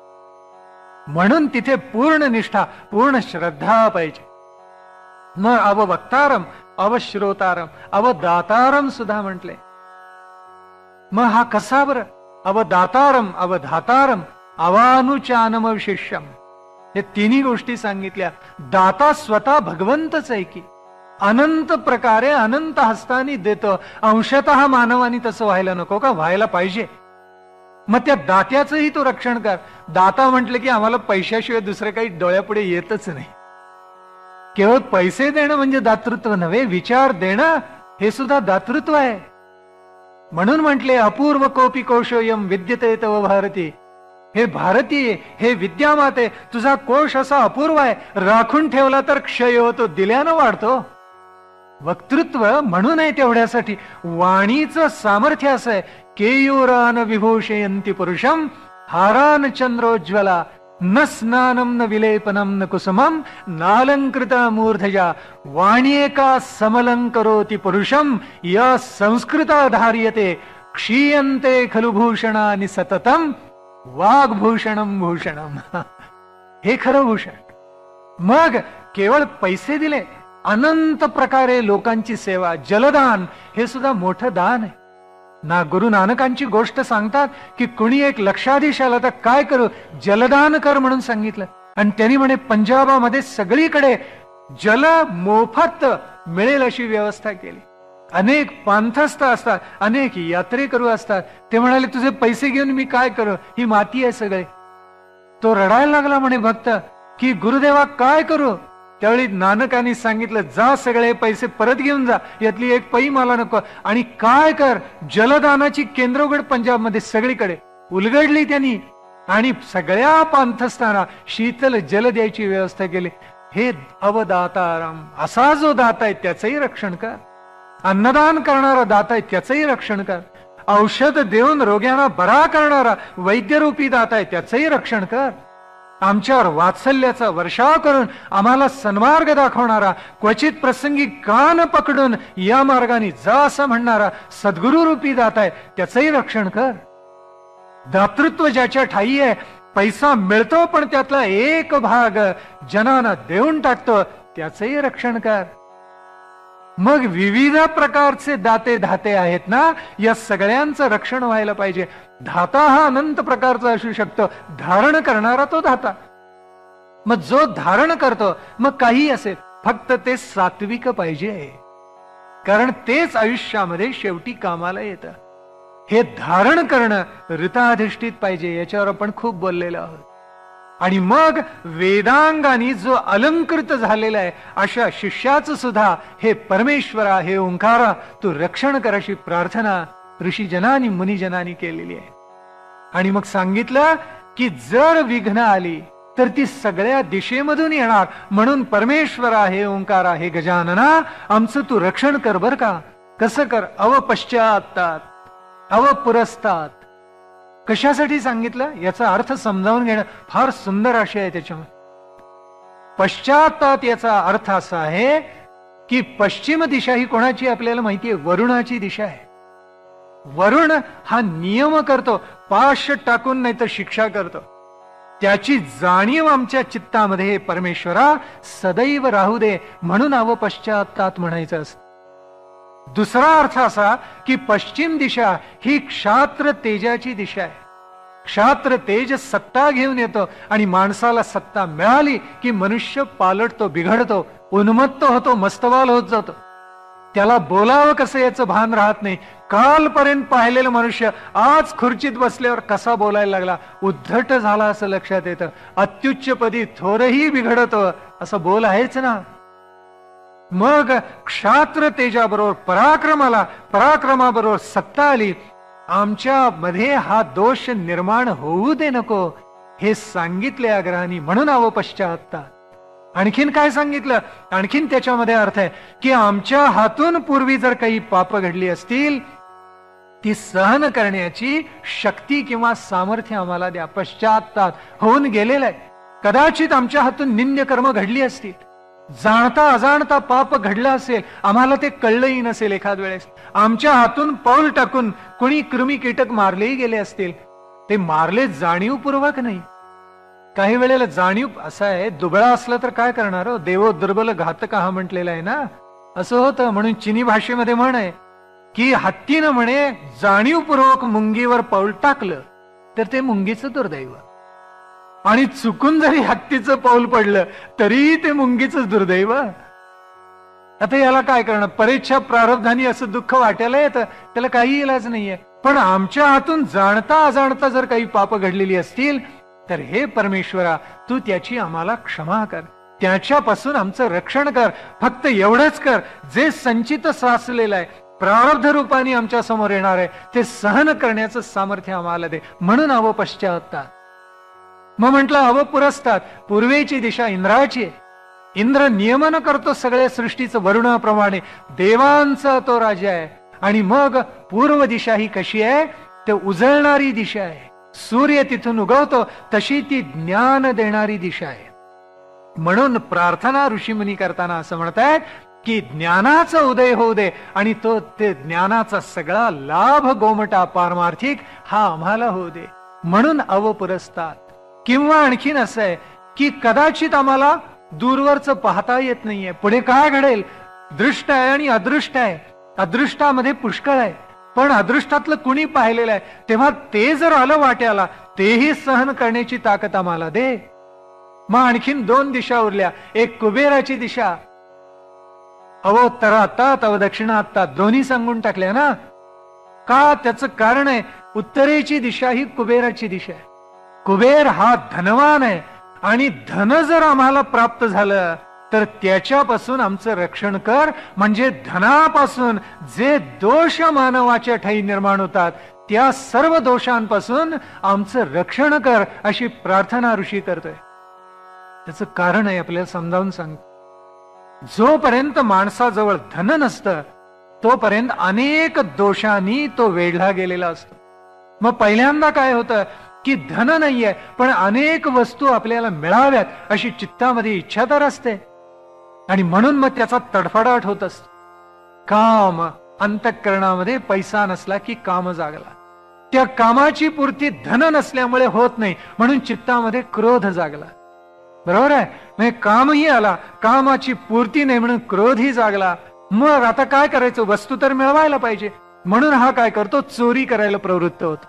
म्हणून तिथे पूर्ण निष्ठा, पूर्ण श्रद्धा पाहिजे. मग अववक्तारम, अवश्रोतारम, अवदातारम सुद्धा म्हटले. मग हा कसा बरं, अवदातारम, अवधातारम, अवानुचानमविशिष्यम, हे तिन्ही गोष्टी सांगितल्या. दाता स्वतः भगवंतच आहे की अनंत प्रकारे अनंत हस्तानी देतो. अंशतः मानवानी तसं व्हायला नको का? व्हायला पाहिजे. मग त्या दात्याचंही तो रक्षण कर. दाता म्हटलं की आम्हाला पैशाशिवाय दुसरं काही डोळ्यापुढे येतच नाही. केवळ पैसे देणं म्हणजे दातृत्व नव्हे, विचार देणं हे सुद्धा दातृत्व आहे. म्हणून म्हटले अपूर्व कोपी कोशोयम विद्यते तव भारती. हे भारतीय, हे विद्यामाते, तुझा कोश असा अपूर्व आहे, राखून ठेवला तर क्षय होतो, दिल्यानं वाढतो. वक्तृत्व म्हणून आहे तेवढ्यासाठी. वाणीचं सामर्थ्य असं आहे, केयूरान विभूषयंती पुरुषम हारान चंद्रोज्ज्वला न स्नानम न विलेपनम न कुसुमम नालंकृत मूर्धजा वाण्येका समलंकरोति पुरुषम या संस्कृता धार्यते क्षीयन्ते खलु भूषणानि सततम वाग्भूषणम भूषणम. हे खरं भूषण. मग केवळ पैसे दिले, अनंत प्रकारे लोकांची सेवा, जलदान हे सुद्धा मोठं दान आहे ना. गुरु नानकांची गोष्ट सांगतात की कुणी एक लक्षाधीश आला तर काय करू, जलदान कर म्हणून सांगितलं. आणि त्यांनी म्हणे पंजाबामध्ये सगळीकडे जल मोफत मिळेल अशी व्यवस्था केली. अनेक पांथस्थ असतात, अनेक यात्रेकरू असतात. ते म्हणाले तुझे पैसे घेऊन मी काय करू, ही माती आहे सगळे. तो रडायला लागला म्हणे भक्त की गुरुदेवा काय करू. त्यावेळी नानकांनी सांगितलं जा सगळे पैसे परत घेऊन जा, यातली एक पै मला नको. आणि काय कर, जलदानाची केंद्र उघड पंजाबमध्ये सगळीकडे. उलगडली त्यांनी आणि सगळ्या पांथस्थांना शीतल जल द्यायची व्यवस्था केली. हे अवदाताराम, असा जो दाता आहे त्याचंही रक्षण कर. अन्नदान करणारा दाता आहे त्याचंही रक्षण कर. औषध देऊन रोग्यांना बरा करणारा वैद्यरूपी दाता आहे त्याचंही रक्षण कर. आमच्यावर वात्सल्याचा वर्षाव करून आम्हाला सन्मार्ग दाखवणारा, क्वचित प्रसंगी कान पकडून या मार्गाने जा असं म्हणणारा सद्गुरु रूपी दाता आहे त्याचंही रक्षण कर. दातृत्व ज्याच्या ठाई आहे, पैसा मिळतो पण त्यातला एक भाग जनांना देऊन टाकतो, त्याचंही रक्षण कर. मग विविध प्रकारचे दाते धाते आहेत ना, या सगळ्यांचं रक्षण व्हायला पाहिजे. धाता हा अनंत प्रकारचा असू शकतो, धारण करणारा तो धाता. मग जो धारण करतो, मग काही असेल, फक्त ते सात्विक पाहिजे, कारण तेच आयुष्यामध्ये शेवटी कामाला येतं. हे धारण करणं ऋताधिष्ठित पाहिजे, याच्यावर आपण खूप बोललेलो आहोत. आणि मग वेदांगानी जो अलंकृत झालेला आहे अशा शिष्याचं सुद्धा हे परमेश्वरा, हे ओंकारा तू रक्षण कर अशी प्रार्थना ऋषीजनांनी मुनिजनांनी केलेली आहे. आणि मग सांगितलं की जर विघ्न आली तर ती सगळ्या दिशेमधून येणार, म्हणून परमेश्वरा, हे ओंकारा, हे गजानना आमचं तू रक्षण कर बर का. कसं कर, अवपश्चातात अवपुरस्तात. कशासाठी सांगितलं याचा अर्थ समजावून घेणं फार सुंदर आशय आहे त्याच्यामध्ये. पश्चातात याचा अर्थ असा आहे की पश्चिम दिशा ही कोणाची आपल्याला माहिती आहे, वरुणाची दिशा आहे. वरुण हा नियम करतो, पाश टाकून नाही तर शिक्षा करतो. त्याची जाणीव आमच्या चित्तामध्ये परमेश्वरा सदैव राहू दे, म्हणून अवपश्चात्तात म्हणायचं असतं. दुसरा अर्थ असा की पश्चिम दिशा ही क्षात्र तेजाची दिशा आहे. क्षात्र तेज सत्ता घेऊन येतो आणि माणसाला सत्ता मिळाली की मनुष्य पालटतो, बिघडतो, उन्मत्त होतो, मस्तवाल होत जातो. त्याला बोलावं कसं याचं भान राहत नाही. कालपर्यंत पाहिलेलं मनुष्य आज खुर्चीत बसल्यावर कसा बोलायला लागला, उद्धट झाला असं लक्षात येतं. अत्युच्चपदी थोरही बिघडतं असं बोल आहेच ना. मग क्षात्र तेजाबरोबर पराक्रमाला, पराक्रमाबरोबर सत्ता आली. आमच्या मध्ये हा दोष निर्माण होऊ दे नको हे सांगितले आग्रहाने, म्हणून अवपश्चात्तात. आणखीन काय सांगितलं? आणखीन त्याच्यामध्ये अर्थ आहे की आमच्या हातून पूर्वी जर काही पाप घडली असतील ती सहन करण्याची शक्ती किंवा सामर्थ्य आम्हाला द्या. पश्चात्तात होऊन गेलेलं आहे. कदाचित आमच्या हातून निंद्य कर्म घडली असतील, जाणता अजाणता पाप घडलं असेल, आम्हाला ते कळलंही नसेल. एखाद वेळेस आमच्या हातून पाऊल टाकून कोणी कृमी कीटक मारलेही गेले असतील, ते मारले जाणीवपूर्वक नाही. काही वेळेला जाणीव असं आहे, दुबळा असला तर काय करणार हो, देवो दुर्बल घातक हा म्हटलेला आहे ना, असं होतं. म्हणून चिनी भाषेमध्ये म्हण आहे की हत्तीनं म्हणे जाणीवपूर्वक मुंगीवर पाऊल टाकलं तर ते मुंगीचं दुर्दैव, आणि चुकून जरी हत्तीचं पाऊल पडलं तरी ते मुंगीचं दुर्दैव. आता याला काय करणार? परीक्षा प्रारब्धानी असं दुःख वाटायला येतं, त्याला काही इलाज नाहीये. पण आमच्या हातून जाणता अजाणता जर काही पाप घडलेली असतील तर हे परमेश्वरा तू त्याची आम्हाला क्षमा कर, त्याच्यापासून आमचं रक्षण कर. फक्त एवढंच कर, जे संचित साचलेलं आहे, प्रारब्ध रूपाने आमच्या समोर येणार आहे, ते सहन करण्याचं सामर्थ्य आम्हाला दे. म्हणून अवपश्चात्तात. मग म्हटलं अवपुरस्तात, पूर्वेची दिशा इंद्राची. इंद्र नियमन करतो सगळ्या सृष्टीचं वरुणाप्रमाणे, देवांचा तो राजा आहे. आणि मग पूर्व दिशा ही कशी आहे? ते उजळणारी दिशा आहे. सूर्य तिथून उगवतो तशी ती ज्ञान देणारी दिशा आहे. म्हणून प्रार्थना ऋषीमुनी करताना असं म्हणतायत की ज्ञानाचा उदय होऊ दे आणि तो ते ज्ञानाचा सगळा लाभ गोमटा पारमार्थिक हा आम्हाला होऊ दे. म्हणून अवपुरस्तात. किंवा आणखीन असं आहे की कदाचित आम्हाला दूरवरचं पाहता येत नाहीये, पुढे काय घडेल. दृष्ट आहे आणि अदृष्ट आहे. अदृष्टामध्ये पुष्कळ आहे, पण अदृष्टातलं कुणी पाहिलेलं आहे, तेव्हा ते जर आलं वाट्याला तेही सहन करण्याची ताकद आम्हाला दे. मग आणखीन दोन दिशा उरल्या. एक कुबेराची दिशा, अवोत्तरात्तात अवदक्षिणात्तात, दोन्ही सांगून टाकल्या ना. का? त्याचं कारण आहे, उत्तरेची दिशा ही कुबेराची दिशा आहे. कुबेर हा धनवान आहे आणि धन जर आम्हाला प्राप्त झालं तर त्याच्यापासून आमचं रक्षण कर. म्हणजे धनापासून जे दोष मानवाच्या ठाई निर्माण होतात त्या सर्व दोषांपासून आमचं रक्षण कर, अशी प्रार्थना ऋषी करतोय. त्याचं कारण आहे आपल्याला समजावून सांग. जोपर्यंत माणसाजवळ धन नसतं तोपर्यंत अनेक दोषांनी तो वेढला गेलेला असतो. मग पहिल्यांदा काय होतं की धन नाहीये पण अनेक वस्तू आपल्याला मिळाव्यात अशी चित्तामध्ये इच्छा तर असते, आणि म्हणून मग त्याचा तडफडाट होत असतो. काम, अंतःकरणामध्ये पैसा नसला की काम जागला, त्या कामाची पूर्ती धन नसल्यामुळे होत नाही, म्हणून चित्तामध्ये क्रोध जागला. बरोबर आहे? म्हणजे कामही आला, कामाची पूर्ती नाही म्हणून क्रोधही जागला. मग आता काय करायचं? वस्तू तर मिळवायला पाहिजे, म्हणून हा काय करतो? चोरी करायला प्रवृत्त होतो.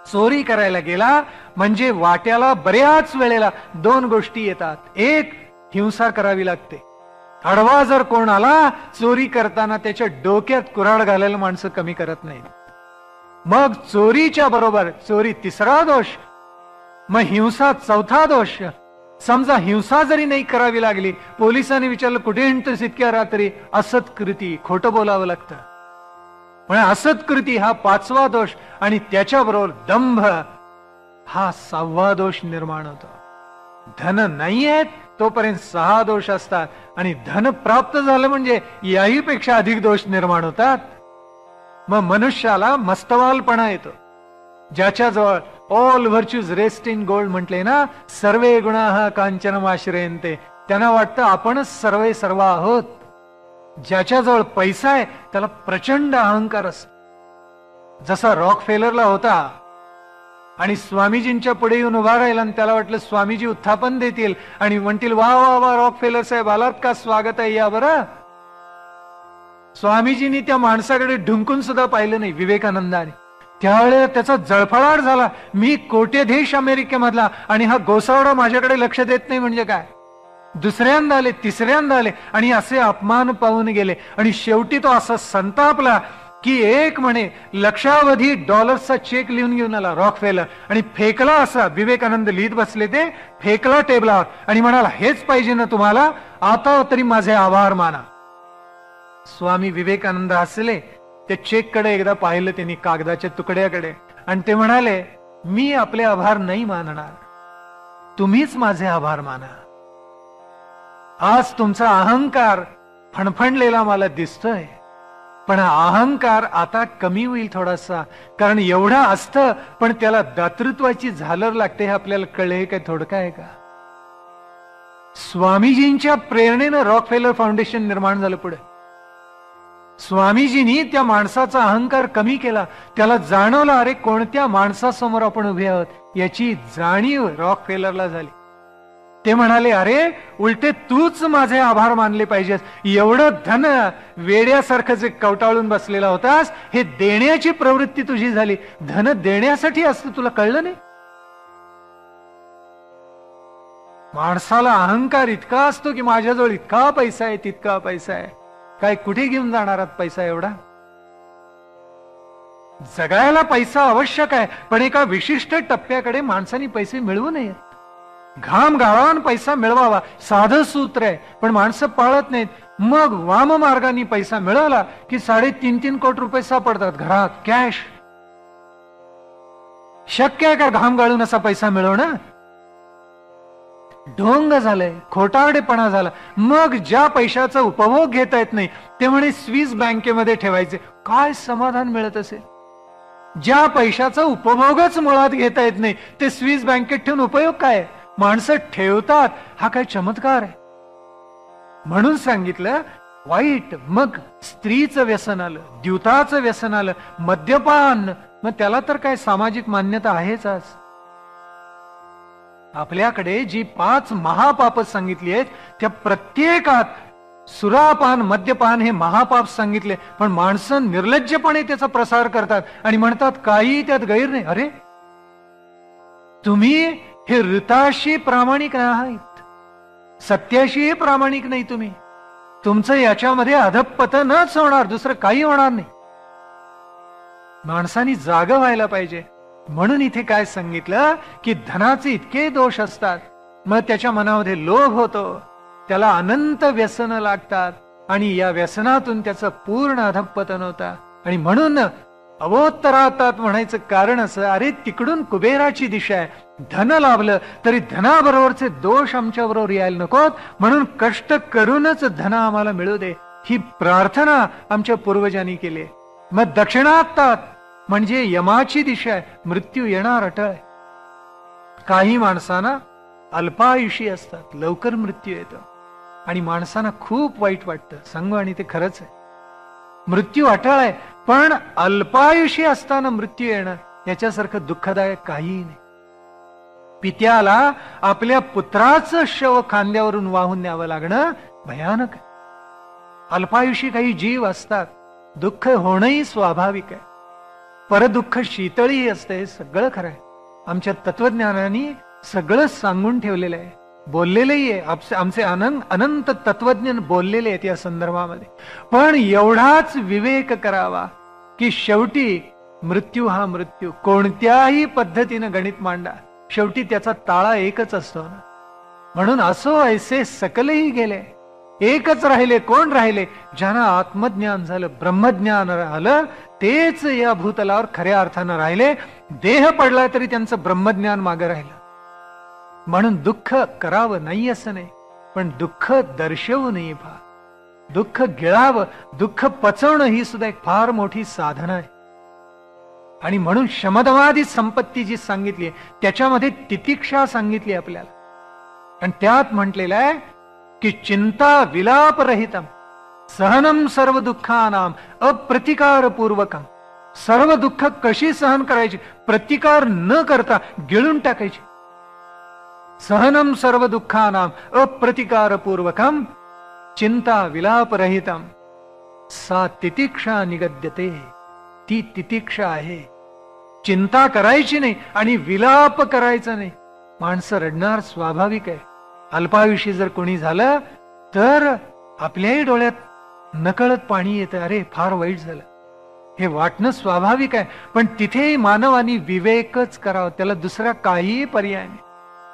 चोरी करायला गेला म्हणजे वाट्याला बऱ्याच वेळेला दोन गोष्टी येतात. एक, हिंसा करावी लागते. आडवा जर कोण आला चोरी करताना त्याच्या डोक्यात कुऱ्हाड घालायला माणसं कमी करत नाही. मग चोरीच्या बरोबर चोरी तिसरा दोष, मग हिंसा चौथा दोष. समजा हिंसा जरी नाही करावी लागली, पोलिसांनी विचारलं कुठे हिंडतोस इतक्या रात्री, असत्कृती, खोटं बोलावं लागतं. म्हणजे असत्कृती हा पाचवा दोष, आणि त्याच्याबरोबर दंभ हा सहावा दोष निर्माण होतो. धन नाही आहेत तोपर्यंत सहा दोष असतात, आणि धन प्राप्त झालं म्हणजे याही पेक्षा अधिक दोष निर्माण होतात. मग मनुष्याला मस्तवालपणा येतो. ज्याच्याजवळ all virtues rest in gold म्हटले ना, सर्वे गुणाः कांचनमाश्रयन्ते, त्यांना वाटतं आपणच सर्वे सर्व आहोत. ज्याच्याजवळ पैसा आहे त्याला प्रचंड अहंकार असतो. जसा रॉकफेलरला होता आणि स्वामीजींच्या पुढे येऊन उभा राहिला आणि त्याला वाटलं स्वामीजी उत्थापन देतील आणि म्हणतील वा वा वा रॉकफेलर साहेब आलात का, स्वागत आहे, या बरं. स्वामीजींनी त्या माणसाकडे ढुंकून सुद्धा पाहिलं नाही विवेकानंदाने. त्यावेळेला त्याचा जळफळाट झाला. मी कोट्याधीश अमेरिकेमधला आणि हा गोसावडा माझ्याकडे लक्ष देत नाही म्हणजे काय. दुसऱ्यांदा आले, तिसऱ्यांदा आले आणि असे अपमान पाहून गेले आणि शेवटी तो असा संतापला की एक म्हणे लक्षावधी डॉलर्सचा चेक लिहून घेऊन आला रॉकफेलर आणि फेकला. असा विवेकानंद लिहित बसले ते, फेकला टेबलावर आणि म्हणाला हेच पाहिजे ना तुम्हाला, आता तरी माझे आभार माना. स्वामी विवेकानंद हसले. त्या चेककडे एकदा पाहिलं त्यांनी, कागदाच्या तुकड्याकडे, आणि ते म्हणाले मी आपले आभार नाही मानणार, तुम्हीच माझे आभार माना. आज तुमचा अहंकार फणफणलेला मला दिसतोय, पण अहंकार आता कमी होईल थोडासा, कारण एवढा असतं पण त्याला दातृत्वाची झालर लागते हे आपल्याला कळले काय, थोडं काय का. स्वामीजींच्या प्रेरणेनं रॉकफेलर फाउंडेशन निर्माण झालं. पुढे स्वामीजींनी त्या माणसाचा अहंकार कमी केला. त्याला जाणवलं अरे कोणत्या माणसासमोर आपण उभे आहोत याची जाणीव रॉकफेलरला झाली. ते म्हणाले अरे उलटे तूच माझे आभार मानले पाहिजेस, एवढं धन वेड्यासारखं जे कवटाळून बसलेला होतास हे देण्याची प्रवृत्ती तुझी झाली. धन देण्यासाठी असतं, तुला कळलं नाही. माणसाला अहंकार इतका असतो की माझ्याजवळ इतका पैसा आहे, तितका पैसा आहे, काय कुठे घेऊन जाणार आहात पैसा एवढा. जगायला पैसा आवश्यक आहे, पण एका विशिष्ट टप्प्याकडे माणसाने पैसे मिळवू नये. घाम गाळावून पैसा मिळवावा साधं सूत्र आहे, पण माणसं पाळत नाहीत. मग वाम मार्गाने पैसा मिळवला की 3.5 कोटी रुपये सापडतात घरात कॅश. शक्य आहे का घाम गाळून असा पैसा मिळवणं? ढोंग झालंय, खोटारडेपणा झाला. मग ज्या पैशाचा उपभोग घेता येत नाही ते म्हणे स्विस बँकेमध्ये ठेवायचे. काय समाधान मिळत असेल? ज्या पैशाचा उपभोगच मुळात घेता येत नाही ते स्विस बँकेत ठेवून उपयोग काय? माणसं ठेवतात, हा काय चमत्कार आहे. म्हणून सांगितलं वाईट. मग स्त्रीचं व्यसन आलं, द्यूताचं व्यसन आलं, मद्यपान, मग त्याला तर काय सामाजिक मान्यता आहेच. आज आपल्याकडे जी 5 महापाप सांगितली आहेत त्या प्रत्येकात सुरापान, मद्यपान हे महापाप सांगितले, पण माणसं निर्लज्जपणे त्याचा प्रसार करतात आणि म्हणतात काही त्यात गैर नाही. अरे तुम्ही हे ऋताशी प्रामाणिक आहात, सत्याशी प्रामाणिक नाही तुम्ही. तुमचं याच्यामध्ये अधःपतनच होणार, दुसरं काही होणार नाही. माणसानी जागं व्हायला पाहिजे. म्हणून इथे काय सांगितलं की धनाचे इतके दोष असतात, मग त्याच्या मनामध्ये लोभ होतो, त्याला अनंत व्यसन लागतात आणि या व्यसनातून त्याचं पूर्ण अधःपतन होतं. आणि म्हणून अवोत्तरातात म्हणायचं कारण असं, अरे तिकडून कुबेराची दिशा आहे, धन लाभलं तरी धनाबरोबरचे दोष आमच्या बरोबर यायला नकोत, म्हणून कष्ट करूनच धन आम्हाला मिळू दे, ही प्रार्थना आमच्या पूर्वजांनी केली. मग दक्षिणातात म्हणजे यमाची दिशा आहे, मृत्यू येणार अटळ आहे. काही माणसांना अल्पायुषी असतात, लवकर मृत्यू येतो आणि माणसांना खूप वाईट वाटतं. सांगू आणि ते खरंच आहे, मृत्यू अटळ आहे, पण अल्पायुषी असताना मृत्यू येणं याच्यासारखं दुःखदायक काहीही नाही. पित्याला आपल्या पुत्राचं शव खांद्यावरून वाहून न्यावं लागणं भयानक आहे. अल्पायुषी काही जीव असतात, दुःख होणंही स्वाभाविक आहे. परदुःख शीतळी असते, हे सगळं खरं आहे. आमच्या तत्वज्ञानाने सगळं सांगून ठेवलेलं आहे, बोललेलंही आहे. आमचे अनंत तत्वज्ञ बोललेले आहेत या संदर्भामध्ये. पण एवढाच विवेक करावा की शेवटी मृत्यू हा मृत्यू कोणत्याही पद्धतीनं गणित मांडा, शेवटी त्याचा ताळा एकच असतो ना. म्हणून असो ऐसे सकलही गेले, एकच राहिले. कोण राहिले? ज्यांना आत्मज्ञान झालं, ब्रह्मज्ञान राहिलं, तेच या भूतलावर खऱ्या अर्थानं राहिले. देह पडला तरी त्यांचं ब्रह्मज्ञान मागे राहिलं. म्हणून दुःख करावं नाही असं नाही, पण दुःख दर्शवू नये. दुःख गिळावं, दुःख पचवणं ही सुद्धा एक फार मोठी साधना आहे. आणि म्हणून शमदमादी संपत्ती जी सांगितली त्याच्यामध्ये तितिक्षा सांगितली आपल्याला, आणि त्यात म्हटलेलं आहे की चिंता विलाप रहितम सहनम सर्व दुःखानाम अप्रतिकार पूर्वकम. सर्व दुःख कशी सहन करायची, प्रतिकार न करता गिळून टाकायची. सहनम सर्व दुःखानाम अप्रतिकारपूर्वकम चिंता विलापरहितम सा तितिक्षा निगद्यते. ती तितिक्षा आहे. चिंता करायची नाही आणि विलाप करायचा नाही. माणसं रडणार स्वाभाविक आहे. अल्पायुषी जर कोणी झालं तर आपल्याही डोळ्यात नकळत पाणी येतं. अरे फार वाईट झालं, हे वाटणं स्वाभाविक आहे. पण तिथेही मानवानी विवेकच करावा. त्याला दुसरा काही पर्याय नाही,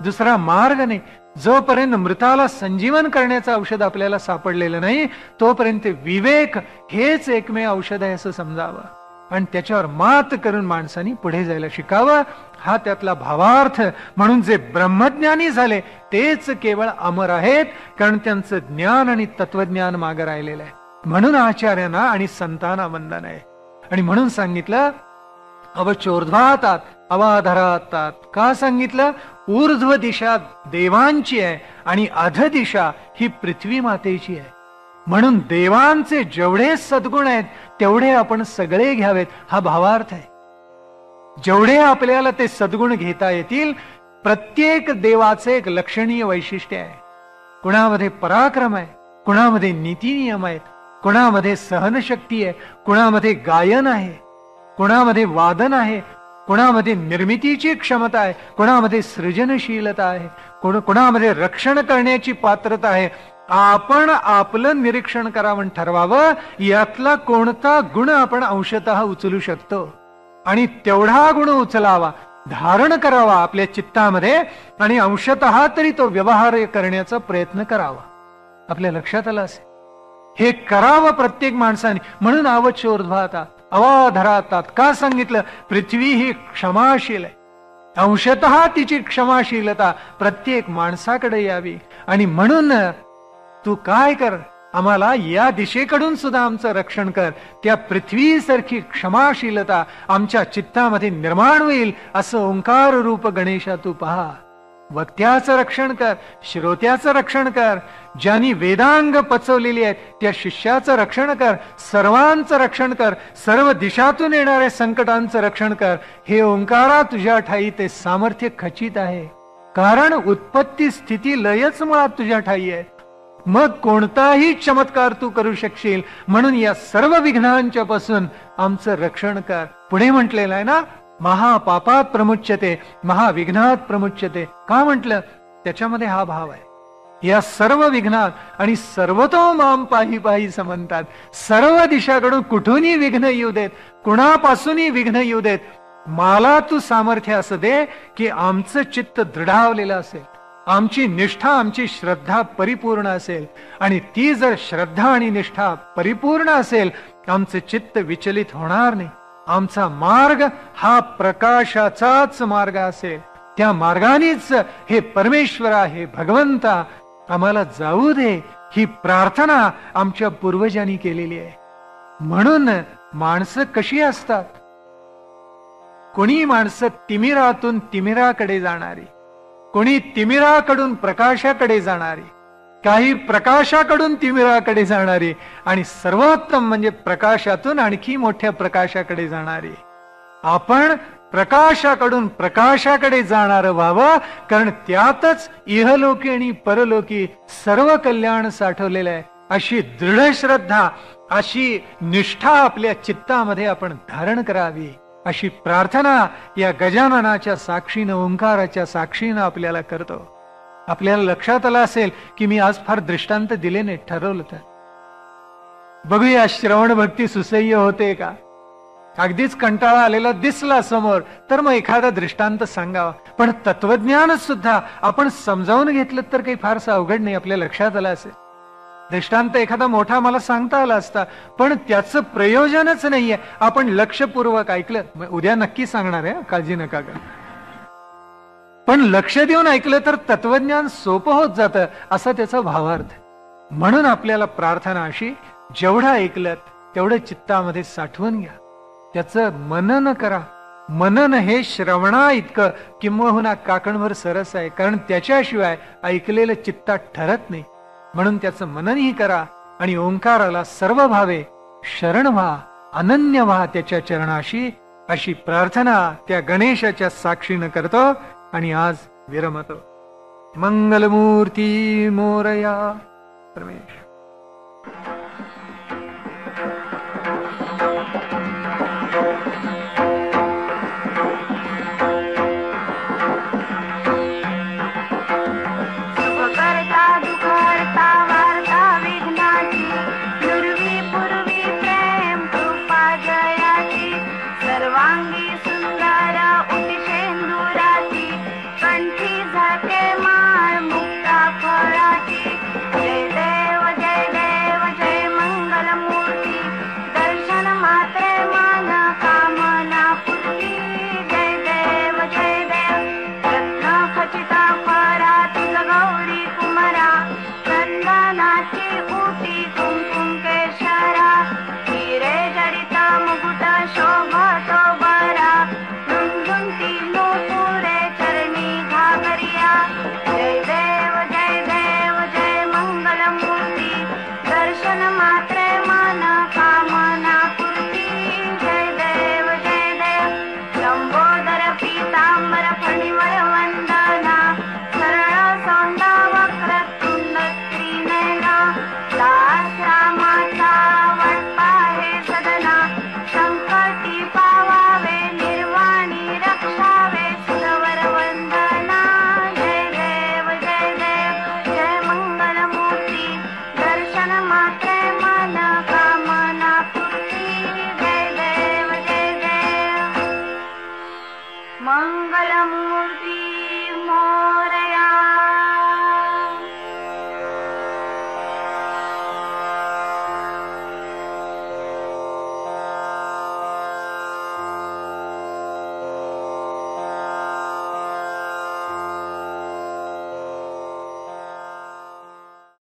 दुसरा मार्ग नाही. जोपर्यंत मृताला संजीवन करण्याचं औषध आपल्याला सापडलेलं नाही तोपर्यंत विवेक हेच एकमेव औषध आहे असं समजावं आणि त्याच्यावर मात करून माणसांनी पुढे जायला शिकावं. हा त्यातला भावार्थ. म्हणून जे ब्रह्मज्ञानी झाले तेच केवळ अमर आहेत, कारण त्यांचं ज्ञान आणि तत्वज्ञान मागे राहिलेलं आहे. म्हणून आचार्यांना आणि संतांना वंदन आहे. आणि म्हणून सांगितलं अवचोर्ध्वातात अवाधरातात. का सांगितलं? ऊर्ध्व दिशा देवांची आहे आणि अध दिशा ही पृथ्वी मातेची आहे. म्हणून देवांचे जेवढे सद्गुण आहेत तेवढे आपण सगळे घ्यावेत हा भावार्थ आहे. जेवढे आपल्याला ते सद्गुण घेता येतील. प्रत्येक देवाचे एक लक्षणीय वैशिष्ट्य आहे. कुणामध्ये पराक्रम आहे, कुणामध्ये नीतिनियम आहेत, कुणामध्ये सहनशक्ती आहे, कुणामध्ये गायन आहे, कुणामध्ये वादन आहे, कुणामध्ये निर्मितीची क्षमता आहे, कुणामध्ये सृजनशीलता आहे, कुणामध्ये रक्षण करण्याची पात्रता आहे. आपण आपलं निरीक्षण करावं, ठरवावं यातला कोणता गुण आपण अंशतः उचलू शकतो आणि तेवढा गुण उचलावा, धारण करावा आपल्या चित्तामध्ये आणि अंशतः तरी तो व्यवहार करण्याचा प्रयत्न करावा. आपल्या लक्षात आलं असेल हे करावं प्रत्येक माणसाने. म्हणून अवचोर्ध्वातात अवाधरातात. का सांगितलं? पृथ्वी ही क्षमाशील आहे. अंशतः तिची क्षमाशीलता प्रत्येक माणसाकडे यावी. आणि म्हणून तू काय कर, आम्हाला या दिशेकडून सुद्धा आमचं रक्षण कर. त्या पृथ्वीसारखी क्षमाशीलता आमच्या चित्तामध्ये निर्माण होईल असं ओंकार रूप गणेशा तू पहा. वक्त्याचं रक्षण कर, श्रोत्याचं रक्षण कर, ज्यांनी वेदांग पचवलेली आहेत त्या शिष्याचं रक्षण कर, सर्वांचं रक्षण कर, सर्व दिशातून येणाऱ्या संकटांचं रक्षण कर. हे ओंकारा तुझ्या ठाई ते सामर्थ्य खचित आहे. कारण उत्पत्ती स्थिती लयच मुळात तुझ्या ठाई आहे. मग कोणताही चमत्कार तू करू शकशील. म्हणून या सर्व विघ्नांच्या पासून आमचं रक्षण कर. पुढे म्हटलेलं आहे ना, महापापात प्रमुच्यते महाविघ्नात प्रमुच्यते. का म्हटलं? त्याच्यामध्ये हा भाव आहे. या सर्व विघ्नात आणि सर्वतो माम पाही पाही समंतात. सर्व दिशाकडून कुठूनही विघ्न येऊ देत, कुणापासूनही विघ्न येऊ देत, मला तू सामर्थ्य असं दे की आमचं चित्त दृढावलेलं असेल, आमची निष्ठा आमची श्रद्धा परिपूर्ण असेल. आणि ती जर श्रद्धा आणि निष्ठा परिपूर्ण असेल आमचं चित्त विचलित होणार नाही. आमचा मार्ग हा प्रकाशाचाच मार्ग असेल. त्या मार्गानेच हे परमेश्वरा, हे भगवंता आम्हाला जाऊ दे, ही प्रार्थना आमच्या पूर्वजांनी केलेली आहे. म्हणून माणसं कशी असतात? कोणी माणसं तिमिरातून तिमिराकडे जाणारी, कोणी तिमिराकडून प्रकाशाकडे जाणारी, काही प्रकाशाकडून तिमिराकडे जाणारी आणि सर्वोत्तम म्हणजे प्रकाशातून आणखी मोठ्या प्रकाशाकडे जाणारी. आपण प्रकाशाकडून प्रकाशाकडे जाणारं व्हावं, कारण त्यातच इहलोकी आणि परलोकी सर्व कल्याण साठवलेलं आहे. अशी दृढ श्रद्धा, अशी निष्ठा आपल्या चित्तामध्ये आपण धारण करावी, अशी प्रार्थना या गजाननाच्या साक्षीनं, ओंकाराच्या साक्षीनं आपल्याला करतो. आपल्याला लक्षात आलं असेल की मी आज फार दृष्टांत दिले नाही, ठरवलं तर बघूया श्रवण भक्ती सुसह्य होते का. अगदीच कंटाळा आलेला दिसला समोर तर मग एखादा दृष्टांत सांगावा. पण तत्वज्ञानच सुद्धा आपण समजावून घेतलं तर काही फारसं अवघड नाही. आपल्या लक्षात आलं असेल दृष्टांत एखादा मोठा मला सांगता आला असता, पण त्याचं प्रयोजनच नाहीये. आपण लक्षपूर्वक ऐकलं, उद्या नक्की सांगणार आहे, काळजी नका करा. पण लक्ष देऊन ऐकलं तर तत्वज्ञान सोपं होत जातं, असा त्याचा भावार्थ. म्हणून आपल्याला प्रार्थना अशी, जेवढं ऐकलं तेवढं चित्तामध्ये साठवून घ्या, त्याचं मनन करा. मनन हे श्रवणा इतकं किंबहुना काकणभर सरस आहे, कारण त्याच्याशिवाय ऐकलेलं चित्तात ठरत नाही. म्हणून त्याचं मननही करा आणि ओंकाराला सर्व भावे शरण व्हा अनन्य व्हा त्याच्या चरणाशी, अशी प्रार्थना त्या गणेशाच्या साक्षीनं करतो आणि आज विरमतो. मंगलमूर्ती मोरया. परमेश मंगलमूर्ती